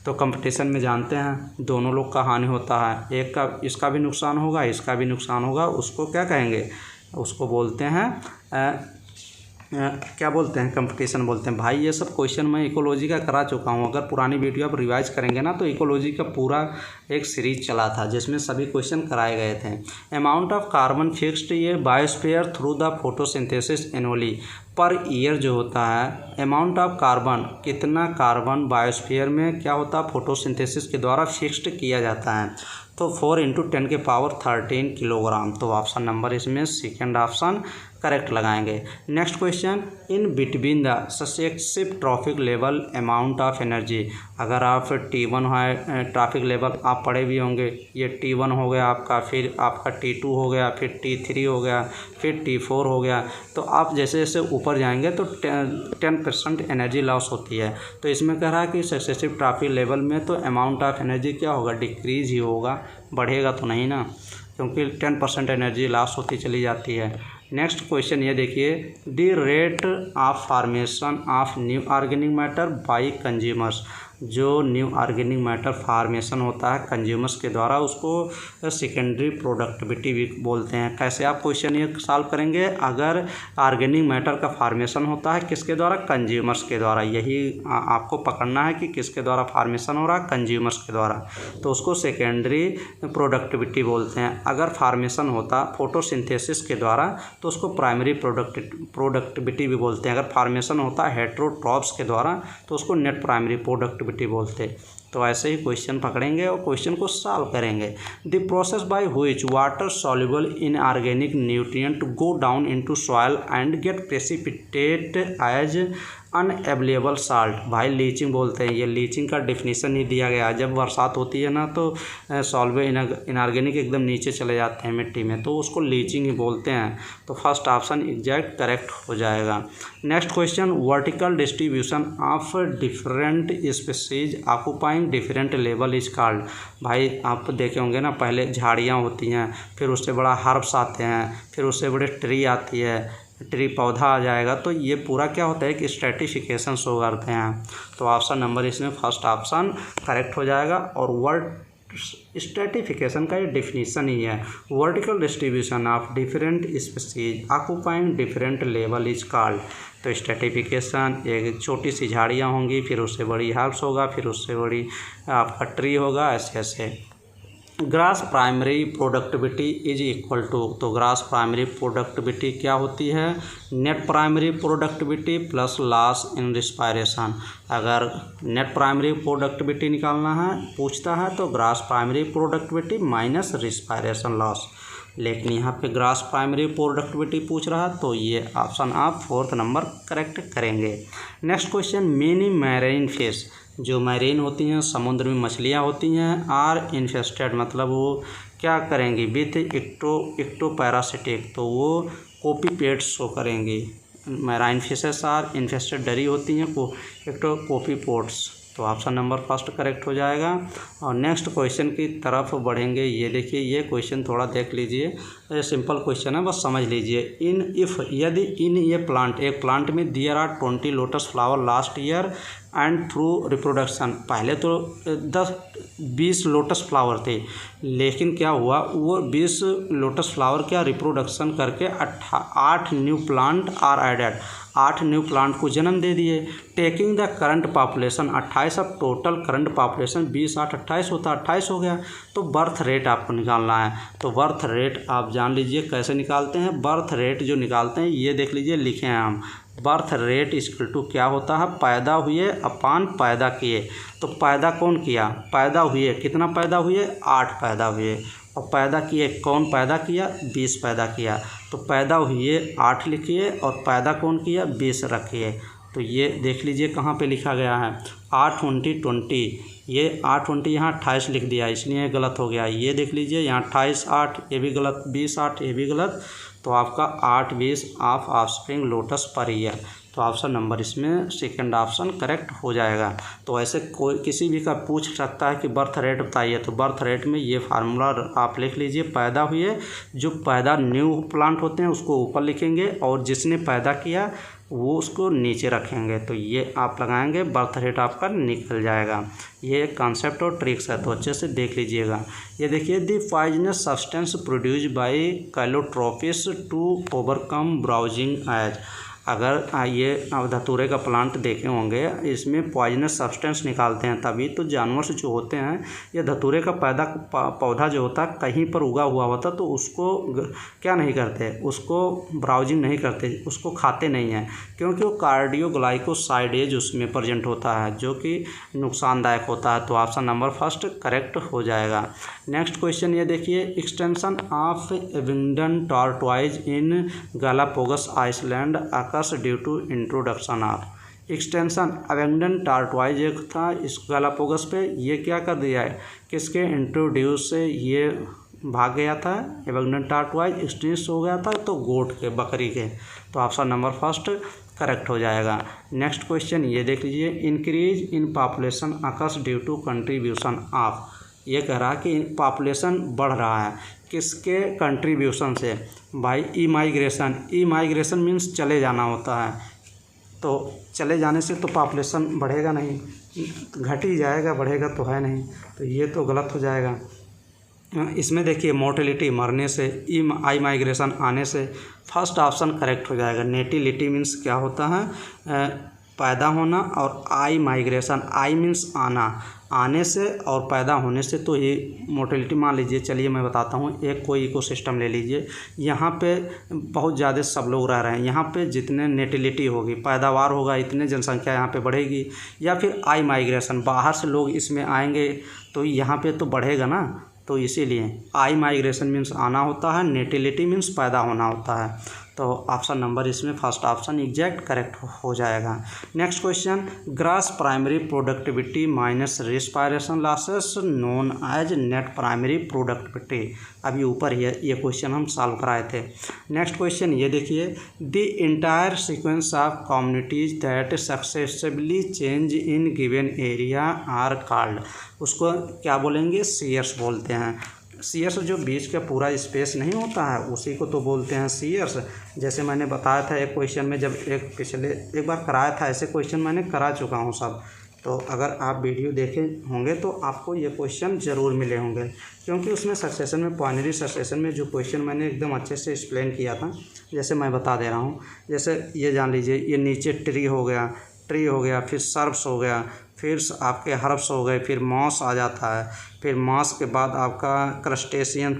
तो कंपटीशन में जानते हैं दोनों लोग का हानि होता है, एक का इसका भी नुकसान होगा, इसका भी नुकसान होगा, उसको क्या कहेंगे, उसको बोलते हैं क्या बोलते हैं, कंपटीशन बोलते हैं। भाई ये सब क्वेश्चन मैं इकोलॉजी का करा चुका हूँ, अगर पुरानी वीडियो आप रिवाइज करेंगे ना तो इकोलॉजी का पूरा एक सीरीज चला था जिसमें सभी क्वेश्चन कराए गए थे। अमाउंट ऑफ कार्बन फिक्स्ड ये biosphere through the photosynthesis annually, per year जो होता है अमाउंट ऑफ कार्बन, कितना कार्बन बायोस्फीयर में क्या होता है, फोटोसिंथेसिस के द्वारा फिक्स्ड किया जाता है। तो 4 × 10⁻13 किलोग्राम। तो ऑप्शन नंबर इसमें सेकेंड ऑप्शन करेक्ट लगाएंगे। Next question, in between the successive trophic level amount of energy. अगर आप T1 है ट्रैफिक लेवल आप पढ़े भी होंगे, ये T1 हो गया आपका, फिर आपका T2 हो गया, फिर T3 हो गया, फिर T4 हो गया। तो आप जैसे जैसे ऊपर जाएंगे तो 10% एनर्जी लॉस होती है। तो इसमें कह रहा है कि सक्सेसिव ट्रैफिक लेवल में तो अमाउंट ऑफ एनर्जी क्या होगा, डिक्रीज ही होगा, बढ़ेगा तो नहीं ना, क्योंकि 10% एनर्जी लॉस होती चली जाती है। नेक्स्ट क्वेश्चन ये देखिए, the rate of formation of new organic matter bye consumers. जो न्यू ऑर्गेनिक मैटर फार्मेशन होता है कंज्यूमर्स के द्वारा, उसको सेकेंडरी प्रोडक्टिविटी भी बोलते हैं। कैसे आप क्वेश्चन ये सॉल्व करेंगे, अगर ऑर्गेनिक मैटर का फार्मेशन होता है किसके द्वारा, कंज्यूमर्स के द्वारा, यही आपको पकड़ना है कि किसके द्वारा फार्मेशन हो रहा है, कंज्यूमर्स के द्वारा, तो उसको सेकेंडरी प्रोडक्टिविटी बोलते हैं। अगर फार्मेशन होता फोटोसिंथेसिस के द्वारा तो उसको प्राइमरी प्रोडक्टिविटी भी बोलते हैं। अगर फार्मेशन होता है हेटेरोट्रॉप्स के द्वारा तो उसको नेट प्राइमरी प्रोडक्टिविटी बोलते। तो ऐसे ही क्वेश्चन पकड़ेंगे और क्वेश्चन को सॉल्व करेंगे। The process by which water soluble in organic nutrient go down into soil and get precipitate as unavailable salt. भाई लीचिंग बोलते हैं, ये लीचिंग का डिफिनीशन ही दिया गया है। जब बरसात होती है ना तो सॉल्वेबल इनऑर्गेनिक एकदम नीचे चले जाते हैं मिट्टी में, तो उसको लीचिंग ही बोलते हैं। तो फर्स्ट ऑप्शन एग्जैक्ट करेक्ट हो जाएगा। Next question, vertical distribution of different species occupying different level is called. भाई आप देखे होंगे ना, पहले झाड़ियाँ होती हैं, फिर उससे बड़ा हर्ब्स आते हैं, फिर उससे बड़े ट्री आती है, ट्री पौधा आ जाएगा। तो ये पूरा क्या होता है कि स्ट्रेटिफिकेशन शो करते हैं। तो ऑप्शन नंबर इसमें फर्स्ट ऑप्शन करेक्ट हो जाएगा। और वर्ड स्ट्रेटिफिकेशन का ये डिफिनीशन ही है, vertical distribution of different species occupying different level is called. तो स्ट्रेटिफिकेशन, एक छोटी सी झाड़ियाँ होंगी, फिर उससे बड़ी हर्ब्स होगा, फिर उससे बड़ी आपका ट्री होगा, ऐसे ऐसे। Gross primary productivity is equal to, तो ग्रास प्राइमरी प्रोडक्टिविटी क्या होती है, net primary productivity plus loss in respiration. अगर नेट प्राइमरी प्रोडक्टिविटी निकालना है पूछता है तो gross primary productivity minus respiration loss, लेकिन यहाँ पे ग्रास प्राइमरी प्रोडक्टिविटी पूछ रहा है तो ये ऑप्शन आप फोर्थ नंबर करेक्ट करेंगे। Next question, many marine fish, जो मैरीन होती हैं समुद्र में मछलियाँ होती हैं, आर इन्फेस्टेड, मतलब वो क्या करेंगी विथ इक्टो पैरासिटिक, तो वो कॉपी पेस्ट शो करेंगी। मैराइन फिशेस आर इन्फेस्टेड, डरी होती हैं कोपीपोड्स। तो ऑप्शन नंबर फर्स्ट करेक्ट हो जाएगा। और नेक्स्ट क्वेश्चन की तरफ बढ़ेंगे। ये देखिए, ये क्वेश्चन थोड़ा देख लीजिए, ये सिंपल क्वेश्चन है, बस समझ लीजिए। यदि इन ये प्लांट, एक प्लांट में there are 20 lotus flower last year and through reproduction, पहले तो 20 लोटस फ्लावर थे, लेकिन क्या हुआ, वो 20 लोटस फ्लावर क्या रिप्रोडक्शन करके 8 new plant are added, 8 new plant को जन्म दे दिए। टेकिंग द करंट पॉपुलेशन 28, अब टोटल करंट पॉपुलेशन 20 8 28 होता, 28 हो गया। तो बर्थ रेट आपको निकालना है। तो बर्थ रेट आप जान लीजिए कैसे निकालते हैं। बर्थ रेट जो निकालते हैं, ये देख लीजिए, लिखे हैं हम, बर्थ रेट इक्वल टू क्या होता है, पैदा हुए अपान पैदा किए। तो पैदा कौन किया, पैदा हुए, कितना पैदा हुए, 8 पैदा हुए। और पैदा किए, कौन पैदा किया, 20 पैदा किया। तो पैदा हुए 8 लिखिए और पैदा कौन किया, 20 रखिए। तो ये देख लीजिए कहाँ पे लिखा गया है, 8 20 20, ये 8 20 यहाँ 28 लिख दिया, इसलिए गलत हो गया। ये देख लीजिए यहाँ 28 8, ये भी गलत, 20 8, ये भी गलत। तो आपका 8 20 of offspring lotus per year. तो ऑप्शन नंबर इसमें सेकंड ऑप्शन करेक्ट हो जाएगा। तो ऐसे कोई किसी भी का पूछ सकता है कि बर्थ रेट बताइए, तो बर्थ रेट में ये फार्मूला आप लिख लीजिए, पैदा हुए, जो पैदा न्यू प्लांट होते हैं उसको ऊपर लिखेंगे और जिसने पैदा किया वो उसको नीचे रखेंगे। तो ये आप लगाएंगे, बर्थ रेट आपका निकल जाएगा। ये एक कॉन्सेप्ट और ट्रिक्स है, तो अच्छे से देख लीजिएगा। ये देखिए, the poisonous substance produce by calotropis to overcome browsing as, अगर ये धतूरे का प्लांट देखे होंगे, इसमें पॉइजनस सब्सटेंस निकालते हैं, तभी तो जानवर जो होते हैं, ये धतूरे का पौधा जो होता है कहीं पर उगा हुआ होता, तो उसको क्या नहीं करते, उसको ब्राउजिंग नहीं करते, उसको खाते नहीं हैं, क्योंकि वो कार्डियोग्लाइकोसाइडेज उसमें प्रेजेंट होता है, जो कि नुकसानदायक होता है। तो ऑप्शन नंबर फर्स्ट करेक्ट हो जाएगा। नेक्स्ट क्वेश्चन ये देखिए, extension of Abingdon tortoise in Galapagos island due to introduction of, extension Abingdon tortoise एक था इस गैलापागोस पे, ये क्या कर दिया है, किसके इंट्रोड्यूस से ये भाग गया था, अबेंडन टार्टवाइज एक्सटेंस हो गया था, तो गोट के, बकरी के। तो ऑप्शन नंबर फर्स्ट करेक्ट हो जाएगा। नेक्स्ट क्वेश्चन ये देख लीजिए, increase in population occurs due to contribution of, ये कह रहा है कि पॉपुलेशन बढ़ रहा है, किसके कंट्रीब्यूशन से, भाई ई माइग्रेशन मीन्स चले जाना होता है, तो चले जाने से तो पॉपुलेशन बढ़ेगा नहीं, घट ही जाएगा, बढ़ेगा तो है नहीं, तो ये तो गलत हो जाएगा। इसमें देखिए, मोर्टेलिटी मरने से, आई माइग्रेशन आने से, फर्स्ट ऑप्शन करेक्ट हो जाएगा। नेटिलिटी मीन्स क्या होता है, पैदा होना, और आई माइग्रेशन, आई मीन्स आना, आने से और पैदा होने से, तो ये मोर्टेलिटी मान लीजिए। चलिए मैं बताता हूँ, एक कोई इकोसिस्टम ले लीजिए, यहाँ पे बहुत ज़्यादा सब लोग रह रहे हैं, यहाँ पे जितने नेटिलिटी होगी, पैदावार होगा, इतने जनसंख्या यहाँ पे बढ़ेगी, या फिर आई माइग्रेशन, बाहर से लोग इसमें आएंगे तो यहाँ पे तो बढ़ेगा ना, तो इसीलिए आई माइग्रेशन मीन्स आना होता है, नेटिलिटी मीन्स पैदा होना होता है। तो ऑप्शन नंबर इसमें फर्स्ट ऑप्शन एग्जैक्ट करेक्ट हो जाएगा। Next question, gross primary productivity minus respiration losses known as net primary productivity, अभी ऊपर ये क्वेश्चन हम सॉल्व कराए थे। नेक्स्ट क्वेश्चन ये देखिए, the entire sequence of communities that successively change in given area are called, उसको क्या बोलेंगे, सीयर्स बोलते हैं। सीयर्स जो बीच का पूरा स्पेस नहीं होता है, उसी को तो बोलते हैं सीयर्स। जैसे मैंने बताया था एक क्वेश्चन में, जब एक बार कराया था, ऐसे क्वेश्चन मैंने करा चुका हूँ सब, तो अगर आप वीडियो देखे होंगे तो आपको ये क्वेश्चन ज़रूर मिले होंगे, क्योंकि उसमें सक्सेशन में, बाइनरी सक्सेशन में जो क्वेश्चन मैंने एकदम अच्छे से एक्सप्लेन किया था, जैसे मैं बता दे रहा हूँ। जैसे ये जान लीजिए, ये नीचे ट्री हो गया, फिर सर्ब्स हो गया, फिर आपके हर्ब्स हो गए, फिर मॉस आ जाता है, फिर मॉस के बाद आपका क्रस्टेशियन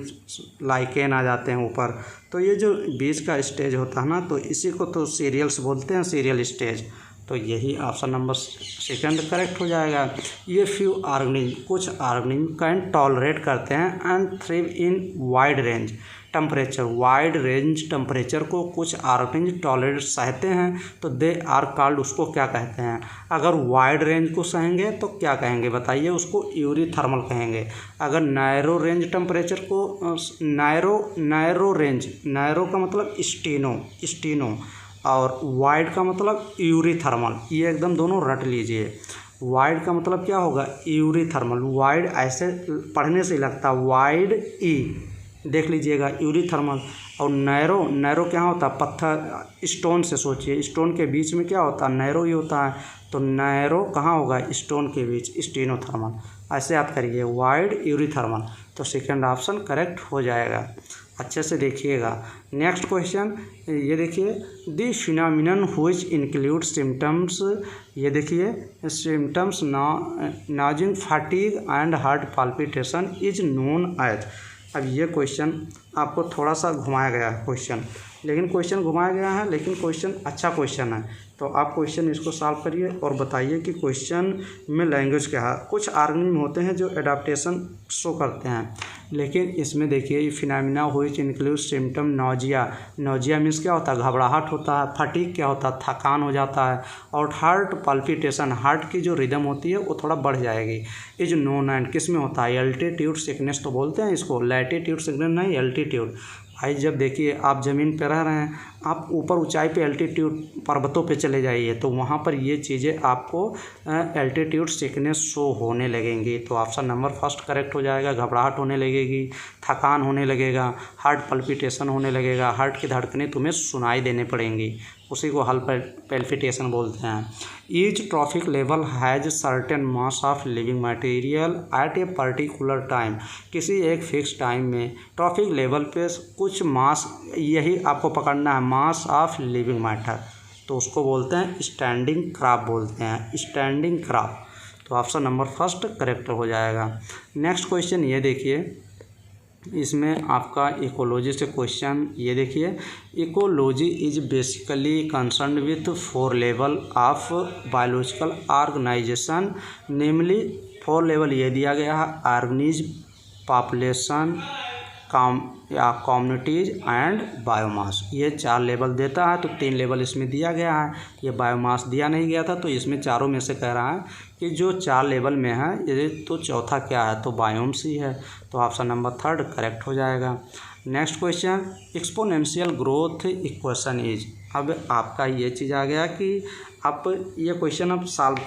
लाइकेन आ जाते हैं ऊपर। तो ये जो बीच का स्टेज होता है ना, तो इसी को तो सीरियल्स बोलते हैं, सीरियल स्टेज। तो यही ऑप्शन नंबर सेकंड करेक्ट हो जाएगा। ये फ्यू ऑर्गेनिज्म, कुछ ऑर्गेनिज्म कैन टॉलरेट करते हैं and thrive in wide range temperature, wide range temperature को कुछ ऑर्गेनिज्म टॉलरेट सहते हैं, तो दे आर कॉल्ड, उसको क्या कहते हैं। अगर वाइड रेंज को सहेंगे तो क्या कहेंगे बताइए, उसको यूरीथर्मल कहेंगे। अगर नैरो रेंज टेम्परेचर को, नैरो रेंज, नैरो का मतलब स्टीनो, और वाइड का मतलब यूरीथर्मल, ये एकदम दोनों रट लीजिए। वाइड का मतलब क्या होगा, यूरीथर्मल। वाइड ऐसे पढ़ने से लगता है वाइड ई, देख लीजिएगा यूरीथर्मल। और नैरो, नैरो क्या होता है, पत्थर स्टोन से सोचिए, स्टोन के बीच में क्या होता है, नैरो ही होता है। तो नैरो कहाँ होगा, स्टोन के बीच, स्टेनोथर्मल। ऐसे याद करिए, वाइड यूरीथर्मल। तो सेकंड ऑप्शन करेक्ट हो जाएगा। अच्छे से देखिएगा। नेक्स्ट क्वेश्चन ये देखिए, the phenomenon which include symptoms, ये देखिए सिम्टम्स नाजिंग fatigue and heart palpitation is known as. अब ये क्वेश्चन आपको थोड़ा सा घुमाया गया है क्वेश्चन, लेकिन क्वेश्चन घुमाया गया है, लेकिन क्वेश्चन अच्छा क्वेश्चन है। तो आप क्वेश्चन इसको सॉल्व करिए और बताइए कि क्वेश्चन में लैंग्वेज क्या है। कुछ ऑर्गेनिज्म होते हैं जो एडाप्टेशन शो करते हैं, लेकिन इसमें देखिए phenomena which include symptom nausea. Nausea means क्या होता है, घबराहट होता है। फटीग क्या होता है, थकान हो जाता है। और हार्ट पाल्पिटेशन, हार्ट की जो रिदम होती है वो थोड़ा बढ़ जाएगी। इज नोन एंड किस में होता है, एल्टीट्यूड सिकनेस तो बोलते हैं इसको, लैटीट्यूड सिकनेस नहीं, एल्टीट्यूड। भाई जब देखिए आप ज़मीन पे रह रहे हैं, आप ऊपर ऊंचाई पे एल्टीट्यूड पर्वतों पे चले जाइए, तो वहाँ पर ये चीज़ें आपको एल्टीट्यूड सिकनेस शो होने लगेंगी। तो ऑप्शन नंबर फर्स्ट करेक्ट हो जाएगा। घबराहट होने लगेगी, थकान होने लगेगा, हार्ट पल्पिटेशन होने लगेगा, हार्ट की धड़कनें तुम्हें सुनाई देने पड़ेंगी, उसी को हार्ट पैल्पिटेशन बोलते हैं। Each trophic level has certain mass of living material at a particular time. किसी एक फिक्स टाइम में ट्रॉफिक लेवल पे कुछ मास, यही आपको पकड़ना है, मास ऑफ लिविंग मैटर, तो उसको बोलते हैं स्टैंडिंग क्रॉप बोलते हैं, स्टैंडिंग क्रॉप। तो ऑप्शन नंबर फर्स्ट करेक्ट हो जाएगा। नेक्स्ट क्वेश्चन ये देखिए, इसमें आपका इकोलॉजी से क्वेश्चन ये देखिए, ecology is basically concern with 4 level of biological organization, namely 4 level ये दिया गया है, organism, population, communities and biomass. ये 4 लेवल देता है, तो 3 लेवल इसमें दिया गया है। ये बायोमास दिया नहीं गया था, तो इसमें चारों में से कह रहा है कि जो 4 लेवल में है, ये तो चौथा क्या है, तो बायोम्स ही है। तो ऑप्शन नंबर थर्ड करेक्ट हो जाएगा। Next question, exponential growth equation is. अब आपका ये चीज़ आ गया कि आप ये क्वेश्चन आप सॉल्व,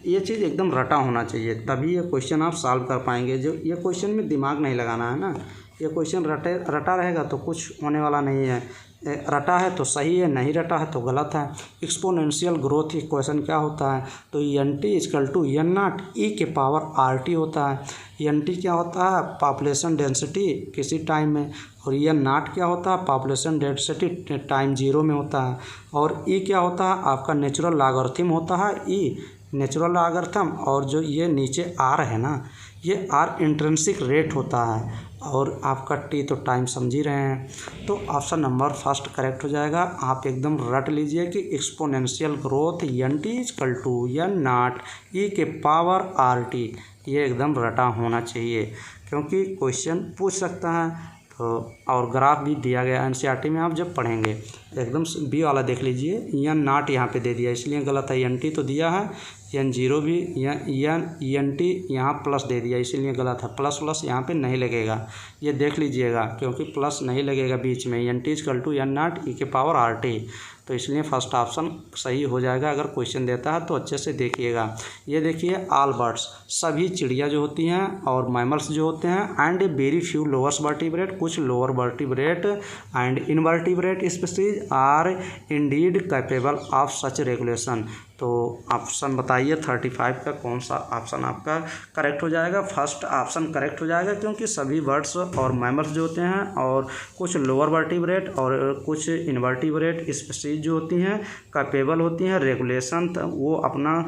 ये चीज़ एकदम रटा होना चाहिए, तभी ये क्वेश्चन आप सॉल्व कर पाएंगे। जो ये क्वेश्चन में दिमाग नहीं लगाना है ना, ये क्वेश्चन रटा रहेगा तो कुछ होने वाला नहीं है। रटा है तो सही है, नहीं रटा है तो गलत है। एक्सपोनेंशियल ग्रोथ इक्वेशन क्या होता है, तो N T equal to N not E के पावर आर टी होता है। एन टी क्या होता है, पॉपुलेशन डेंसिटी किसी टाइम में, और एन नॉट क्या होता है, पॉपुलेशन डेंसिटी टाइम 0 में होता है। और ई क्या होता है, आपका नेचुरल लॉगरिथम होता है, ई नेचुरल लॉगरिथम। और जो ये नीचे आर है ना, ये आर इंट्रिंसिक रेट होता है, और आपका टी तो टाइम समझ ही रहे हैं। तो ऑप्शन नंबर फर्स्ट करेक्ट हो जाएगा। आप एकदम रट लीजिए कि exponential growth N T equal to N not E के पावर आर टी, ये एकदम रटा होना चाहिए, क्योंकि क्वेश्चन पूछ सकता है। तो और ग्राफ भी दिया गया एनसीईआरटी में, आप जब पढ़ेंगे एकदम बी वाला देख लीजिए, एन नॉट यहाँ पे दे दिया इसलिए गलत है, एन टी तो दिया है, एन जीरो भी, एन टी यहाँ प्लस दे दिया इसीलिए गलत है, प्लस प्लस यहाँ पे नहीं लगेगा, ये देख लीजिएगा, क्योंकि प्लस नहीं लगेगा बीच में। N T equal to N not E के पावर आर टी, तो इसलिए फर्स्ट ऑप्शन सही हो जाएगा। अगर क्वेश्चन देता है तो अच्छे से देखिएगा। ये देखिए, ऑल बर्ड्स, सभी चिड़िया जो होती हैं और मैमल्स जो होते हैं, and very few lowers vertebrate, कुछ lower vertebrate and invertebrate species are indeed capable of such regulation. तो ऑप्शन बताइए 35 का कौन सा ऑप्शन आपका करेक्ट हो जाएगा। फर्स्ट ऑप्शन करेक्ट हो जाएगा, क्योंकि सभी बर्ड्स और मैमल्स जो होते हैं और कुछ लोअर वर्टिब्रेट और कुछ इनवर्टिब्रेट स्पीशीज जो होती हैं कैपेबल होती हैं रेगुलेशन, वो अपना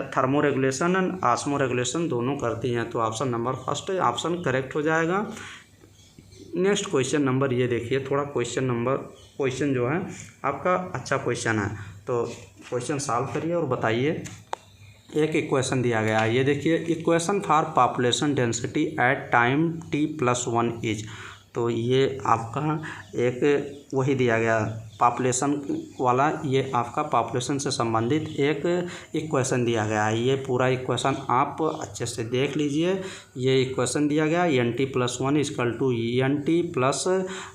thermo regulation and osmo regulation दोनों करती हैं। तो option number first option correct हो जाएगा। नेक्स्ट क्वेश्चन नंबर ये देखिए, थोड़ा क्वेश्चन जो है आपका अच्छा क्वेश्चन है, तो क्वेश्चन सॉल्व करिए और बताइए। एक इक्वेशन दिया गया है, ये देखिए, equation for population density at time t+1 is. तो ये आपका एक वही दिया गया पॉपुलेशन वाला, ये आपका पॉपुलेशन से संबंधित एक इक्वेशन दिया गया है। ये पूरा इक्वेशन आप अच्छे से देख लीजिए। ये इक्वेशन दिया गया NT+1 equal to NT plus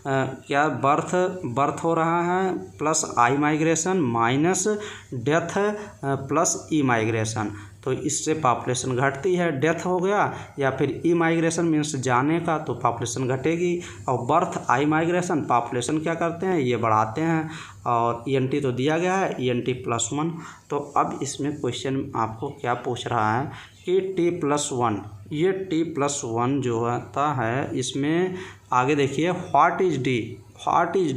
क्या बर्थ हो रहा है plus I migration minus death plus E migration. तो इससे पॉपुलेशन घटती है, डेथ हो गया या फिर ई माइग्रेशन मीन्स जाने का, तो पॉपुलेशन घटेगी। और बर्थ आई माइग्रेशन पॉपुलेशन क्या करते हैं, ये बढ़ाते हैं। और ENT तो दिया गया है ENT+1। तो अब इसमें क्वेश्चन आपको क्या पूछ रहा है कि T+1, ये T+1 जो होता है इसमें आगे देखिए व्हाट इज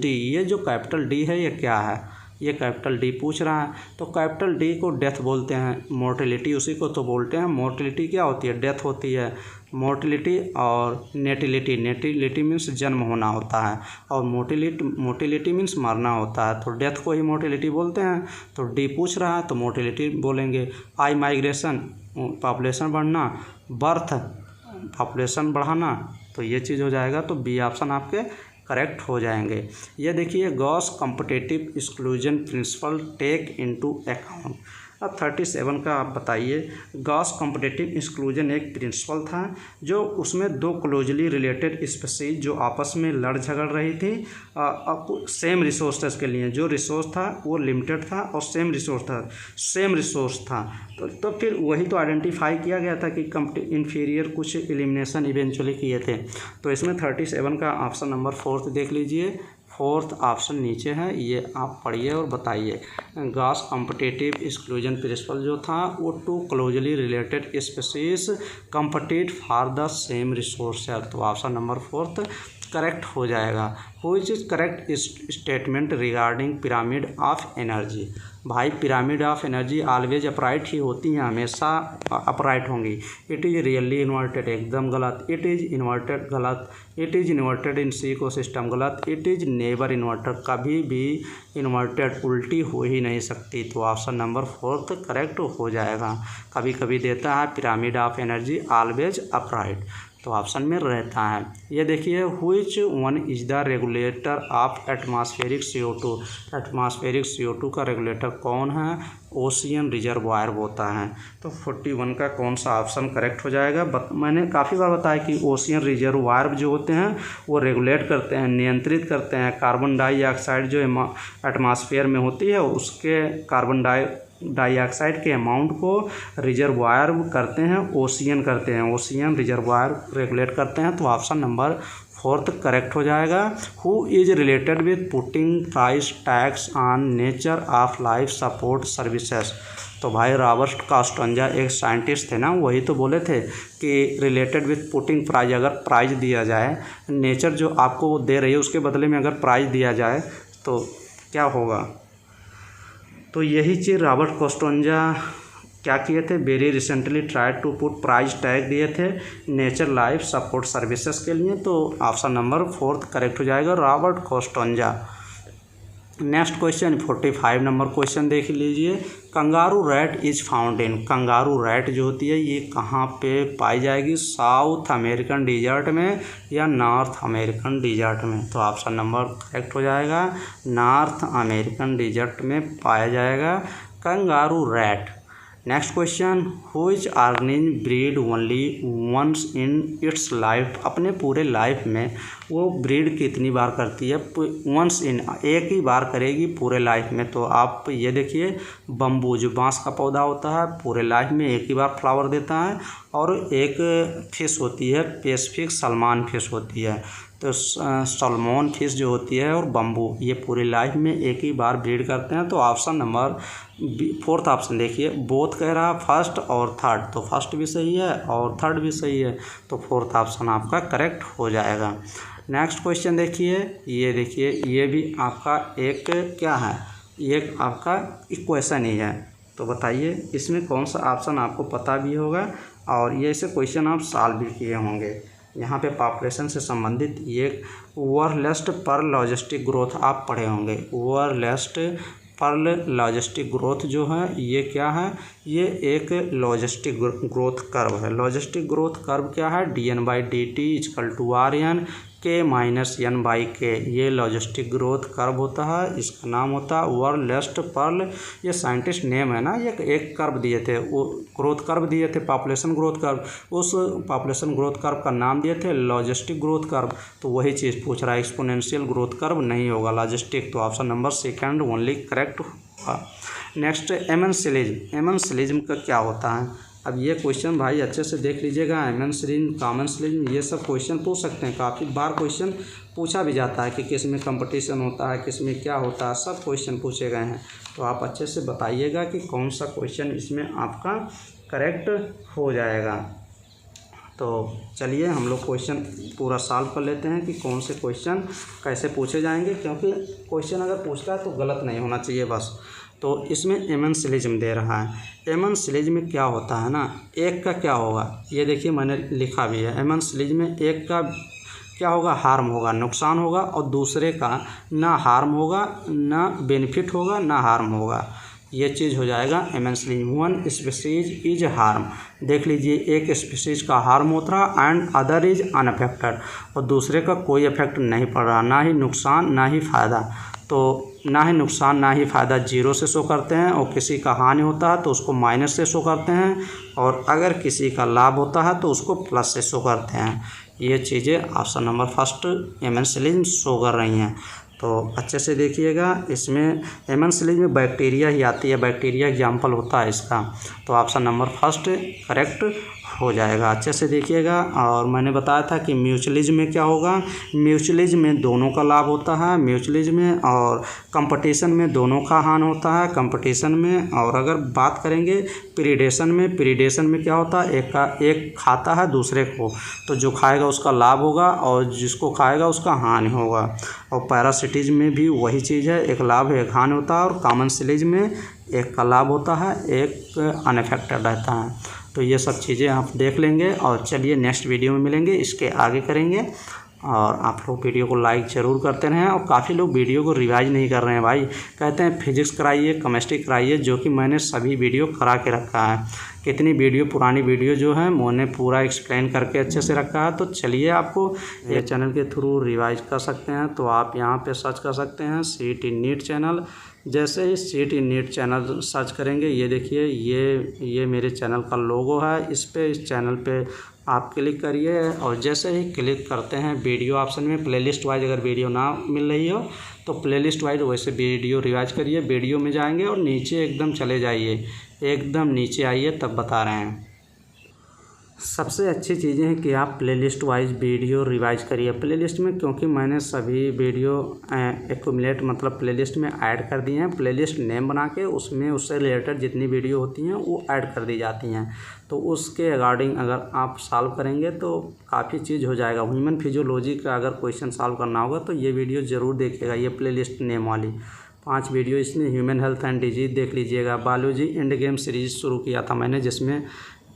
डी, ये जो कैपिटल D है ये क्या है, ये कैपिटल D पूछ रहा है। तो कैपिटल D को डेथ बोलते हैं, मोर्टेलिटी उसी को तो बोलते हैं। मोर्टेलिटी क्या होती है, डेथ होती है। मोर्टेलिटी और नेटिलिटी मीन्स जन्म होना होता है, और मोर्टेलिटी मीन्स मरना होता है। तो डेथ को ही मोर्टेलिटी बोलते हैं। तो D पूछ रहा है तो मोर्टेलिटी बोलेंगे। आई माइग्रेशन पॉपुलेशन बढ़ना, बर्थ पॉपुलेशन बढ़ाना, तो ये चीज़ हो जाएगा। तो B ऑप्शन आपके करेक्ट हो जाएंगे। ये देखिए Gause competitive exclusion principle take into account. अब 37 का आप बताइए। गॉस कॉम्पिटिटिव एक्सक्लूजन एक प्रिंसिपल था जो उसमें दो क्लोजली रिलेटेड स्पीशीज जो आपस में लड़ झगड़ रही थी सेम रिसोर्सेज के लिए। जो रिसोर्स था वो लिमिटेड था और सेम रिसोर्स था। तो फिर वही तो आइडेंटिफाई किया गया था कि इन्फीरियर कुछ एलिमिनेशन इवेंचुअली किए थे। तो इसमें 37 का ऑप्शन नंबर 4 देख लीजिए। 4th ऑप्शन नीचे है, ये आप पढ़िए और बताइए। गॉस कॉम्पिटिटिव एक्सक्लूजन प्रिंसिपल जो था वो two closely related species compete for the same resource है। तो ऑप्शन नंबर 4 करेक्ट हो जाएगा। Which is correct statement regarding pyramid of energy. भाई pyramid of energy always upright ही होती हैं, हमेशा अपराइट होंगी। इट इज़ रियली इन्वर्टेड एकदम गलत। इट इज़ इन्वर्टेड गलत। It is inverted in ecosystem गलत। इट इज़ नेवर इन्वर्टेड कभी भी इन्वर्टेड उल्टी हो ही नहीं सकती। तो ऑप्शन नंबर 4 करेक्ट हो जाएगा। कभी कभी देता है pyramid of energy always upright, तो ऑप्शन में रहता है। ये देखिए which one is the regulator of atmospheric CO2। Atmospheric CO2 का रेगुलेटर कौन है, ओशियन रिजर्वायर होता है। तो 41 का कौन सा ऑप्शन करेक्ट हो जाएगा। मैंने काफ़ी बार बताया कि ओशियन रिजर्वायर जो होते हैं वो रेगुलेट करते हैं, नियंत्रित करते हैं कार्बन डाइऑक्साइड जो एटमॉस्फेयर में होती है उसके कार्बन डाइऑक्साइड के अमाउंट को रिजर्वायर करते हैं, ओशियन रिजर्वायर रेगुलेट करते हैं। तो ऑप्शन नंबर 4 करेक्ट हो जाएगा। Who is related with putting price tax on nature of life support services. तो भाई रॉबर्ट कास्टोंजा एक साइंटिस्ट थे ना, वही तो बोले थे कि रिलेटेड विथ पुटिंग प्राइज, अगर प्राइज दिया जाए, नेचर जो आपको दे रही है उसके बदले में अगर प्राइज दिया जाए तो क्या होगा। तो यही चीज़ रॉबर्ट कास्टोंजा क्या किए थे, very recently tried to put price tag दिए थे नेचर लाइफ सपोर्ट सर्विसेज के लिए। तो ऑप्शन नंबर 4 करेक्ट हो जाएगा, Robert Costanza. Next question 45 number question देख लीजिए। Kangaroo rat is found in. Kangaroo rat जो होती है ये कहाँ पे पाई जाएगी, साउथ अमेरिकन डिजर्ट में या नॉर्थ अमेरिकन डिजर्ट में। तो ऑप्शन नंबर करेक्ट हो जाएगा, नॉर्थ अमेरिकन डिजर्ट में पाया जाएगा kangaroo rat. Next question which organism breed only once in its life. अपने पूरे लाइफ में वो ब्रीड कितनी बार करती है, वंस इन एक ही बार करेगी पूरे लाइफ में। तो आप ये देखिए बम्बू जो बांस का पौधा होता है पूरे लाइफ में एक ही बार फ्लावर देता है। और एक फिश होती है पैसिफिक सलमान फिश होती है, तो सलमोन फिश जो होती है और बम्बू ये पूरी लाइफ में एक ही बार ब्रीड करते हैं। तो ऑप्शन नंबर 4 ऑप्शन देखिए, बोथ कह रहा है फर्स्ट और थर्ड, तो फर्स्ट भी सही है और थर्ड भी सही है। तो 4th ऑप्शन आपका करेक्ट हो जाएगा। नेक्स्ट क्वेश्चन देखिए, ये भी आपका एक क्या है, ये आपका इक्वेशन ही है। तो बताइए इसमें कौन सा ऑप्शन आपको पता भी होगा और ये ऐसे क्वेश्चन आप सॉल्व भी किए होंगे। यहाँ पे पॉपुलेशन से संबंधित ये वर्ल्ड पर लॉजिस्टिक ग्रोथ आप पढ़े होंगे। वर्ल्ड पर लॉजिस्टिक ग्रोथ जो है ये क्या है, ये एक लॉजिस्टिक ग्रोथ कर्व है। लॉजिस्टिक ग्रोथ कर्व क्या है, dN/dt = RN K-N/K ये लॉजिस्टिक ग्रोथ कर्व होता है, इसका नाम होता है वर्लेस्ट पर्ल। ये साइंटिस्ट नेम है ना, ये एक कर्व दिए थे, वो ग्रोथ कर्व दिए थे, पॉपुलेशन ग्रोथ कर्व, उस पॉपुलेशन ग्रोथ कर्व का नाम दिए थे लॉजिस्टिक ग्रोथ कर्व। तो वही चीज़ पूछ रहा है, एक्सपोनेंशियल ग्रोथ कर्व नहीं होगा, लॉजिस्टिक। तो option number second only correct होगा। नेक्स्ट एमेंसिलिज्म का क्या होता है। अब ये क्वेश्चन भाई अच्छे से देख लीजिएगा, एमेंसिलिज्म, कॉमेंसिलिज्म, ये सब क्वेश्चन पूछ सकते हैं। काफ़ी बार क्वेश्चन पूछा भी जाता है कि किस में कंपटीशन होता है, किस में क्या होता है, सब क्वेश्चन पूछे गए हैं। तो आप अच्छे से बताइएगा कि कौन सा क्वेश्चन इसमें आपका करेक्ट हो जाएगा। तो चलिए हम लोग क्वेश्चन पूरा सॉल्व कर लेते हैं कि कौन से क्वेश्चन कैसे पूछे जाएंगे, क्योंकि क्वेश्चन अगर पूछता है तो गलत नहीं होना चाहिए बस। तो इसमें एमेंसिलिज्म दे रहा है। एमेंसिलिज्म में क्या होता है ना, एक का क्या होगा, ये देखिए मैंने लिखा भी है। एमेंसिलिज्म में एक का क्या होगा, हार्म होगा, नुकसान होगा, और दूसरे का ना हार्म होगा, ना बेनिफिट होगा, ना हार्म होगा। ये चीज़ हो जाएगा amensalism. One species is harm, देख लीजिए एक स्पीसीज का हार्म होता है एंड अदर इज अनअफेक्टेड, और दूसरे का कोई इफेक्ट नहीं पड़ रहा, ना ही नुकसान ना ही फ़ायदा। तो ना ही नुकसान ना ही फ़ायदा जीरो से शो करते हैं, और किसी का हानि होता है तो उसको माइनस से शो करते हैं, और अगर किसी का लाभ होता है तो उसको प्लस से शो करते हैं। ये चीज़ें option number first amensalism show कर रही हैं। तो अच्छे से देखिएगा, इसमें एमेंसिलिज्म में बैक्टीरिया ही आती है, बैक्टीरिया एग्जाम्पल होता है इसका। तो ऑप्शन नंबर फर्स्ट करेक्ट हो जाएगा। अच्छे से देखिएगा। और मैंने बताया था कि म्यूचुअलिज्म में क्या होगा, म्यूचुअलिज्म में दोनों का लाभ होता है म्यूचुअलिज्म में, और कंपटीशन में दोनों का हानि होता है कंपटीशन में। और अगर बात करेंगे प्रीडेशन में क्या होता है, एक खाता है दूसरे को, तो जो खाएगा उसका लाभ होगा और जिसको खाएगा उसका हानि होगा। और पैरासिटिज्म में भी वही चीज़ है, एक लाभ एक हानि होता है, और कॉमनसिलिज्म में एक का लाभ होता है एक अनअफेक्टेड रहता है। तो ये सब चीज़ें आप देख लेंगे, और चलिए नेक्स्ट वीडियो में मिलेंगे, इसके आगे करेंगे। और आप लोग वीडियो को लाइक ज़रूर करते रहें। और काफ़ी लोग वीडियो को रिवाइज नहीं कर रहे हैं भाई, कहते हैं फिजिक्स कराइए, केमिस्ट्री कराइए, जो कि मैंने सभी वीडियो करा के रखा है। कितनी वीडियो पुरानी वीडियो जो है मैंने पूरा एक्सप्लेन करके अच्छे से रखा है। तो चलिए आपको ये चैनल के थ्रू रिवाइज कर सकते हैं। तो आप यहाँ पे सर्च कर सकते हैं CET नीट चैनल। जैसे ही CET नीट चैनल सर्च करेंगे, ये देखिए ये मेरे चैनल का लोगो है, इस चैनल पे आप क्लिक करिए, और जैसे ही क्लिक करते हैं वीडियो ऑप्शन में प्लेलिस्ट वाइज अगर वीडियो ना मिल रही हो तो प्लेलिस्ट वाइज वैसे वीडियो रिवाइज करिए, वीडियो में जाएंगे और नीचे एकदम चले जाइए, एकदम नीचे आइए, तब बता रहे हैं। सबसे अच्छी चीज़ें हैं कि आप प्लेलिस्ट वाइज वीडियो रिवाइज करिए प्लेलिस्ट में, क्योंकि मैंने सभी वीडियो एक्यूमुलेट मतलब प्लेलिस्ट में ऐड कर दिए हैं। प्लेलिस्ट नेम बना के उसमें उससे रिलेटेड जितनी वीडियो होती हैं वो ऐड कर दी जाती हैं। तो उसके अकॉर्डिंग अगर आप सॉल्व करेंगे तो काफ़ी चीज़ हो जाएगा। ह्यूमन फिजियोलॉजी का अगर क्वेश्चन सॉल्व करना होगा तो ये वीडियो ज़रूर देखिएगा, ये प्लेलिस्ट नेम वाली 5 वीडियो इसमें। ह्यूमन हेल्थ एंड डिजीज़ देख लीजिएगा, बायोलॉजी एंड गेम सीरीज़ शुरू किया था मैंने, जिसमें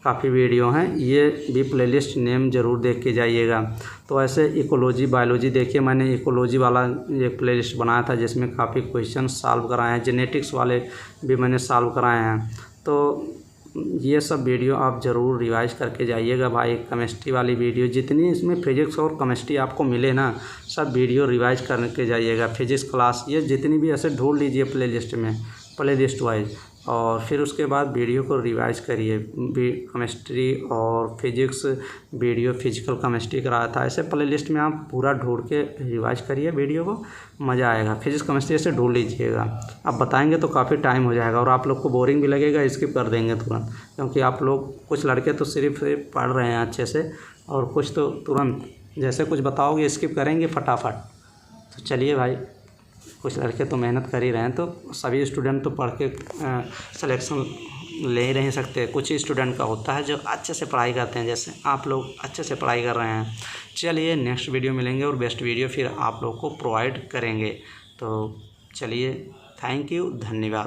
काफ़ी वीडियो हैं, ये भी प्लेलिस्ट नेम ज़रूर देख के जाइएगा। तो ऐसे इकोलॉजी बायोलॉजी देखिए, मैंने इकोलॉजी वाला एक प्लेलिस्ट बनाया था जिसमें काफ़ी क्वेश्चन सॉल्व कराए हैं, जेनेटिक्स वाले भी मैंने सॉल्व कराए हैं। तो ये सब वीडियो आप ज़रूर रिवाइज करके जाइएगा भाई। केमिस्ट्री वाली वीडियो जितनी इसमें फिजिक्स और केमिस्ट्री आपको मिले ना, सब वीडियो रिवाइज करके जाइएगा। फिजिक्स क्लास ये जितनी भी ऐसे ढूंढ लीजिए प्लेलिस्ट में, प्लेलिस्ट वाइज, और फिर उसके बाद वीडियो को रिवाइज करिए। केमिस्ट्री और फिजिक्स वीडियो फिजिकल केमिस्ट्री कराया था, ऐसे प्लेलिस्ट में आप पूरा ढूंढ के रिवाइज करिए वीडियो को, मज़ा आएगा। फिजिक्स केमिस्ट्री से ढूंढ लीजिएगा, आप बताएंगे तो काफ़ी टाइम हो जाएगा और आप लोग को बोरिंग भी लगेगा, स्किप कर देंगे तुरंत, क्योंकि आप लोग कुछ लड़के तो सिर्फ पढ़ रहे हैं अच्छे से, और कुछ तो तुरंत जैसे कुछ बताओगे स्किप करेंगे फटाफट। तो चलिए भाई, कुछ लड़के तो मेहनत कर ही रहे हैं, तो सभी स्टूडेंट तो पढ़ के सिलेक्शन ले ही नहीं सकते। कुछ ही स्टूडेंट का होता है जो अच्छे से पढ़ाई करते हैं, जैसे आप लोग अच्छे से पढ़ाई कर रहे हैं। चलिए नेक्स्ट वीडियो मिलेंगे और बेस्ट वीडियो फिर आप लोग को प्रोवाइड करेंगे। तो चलिए, थैंक यू, धन्यवाद।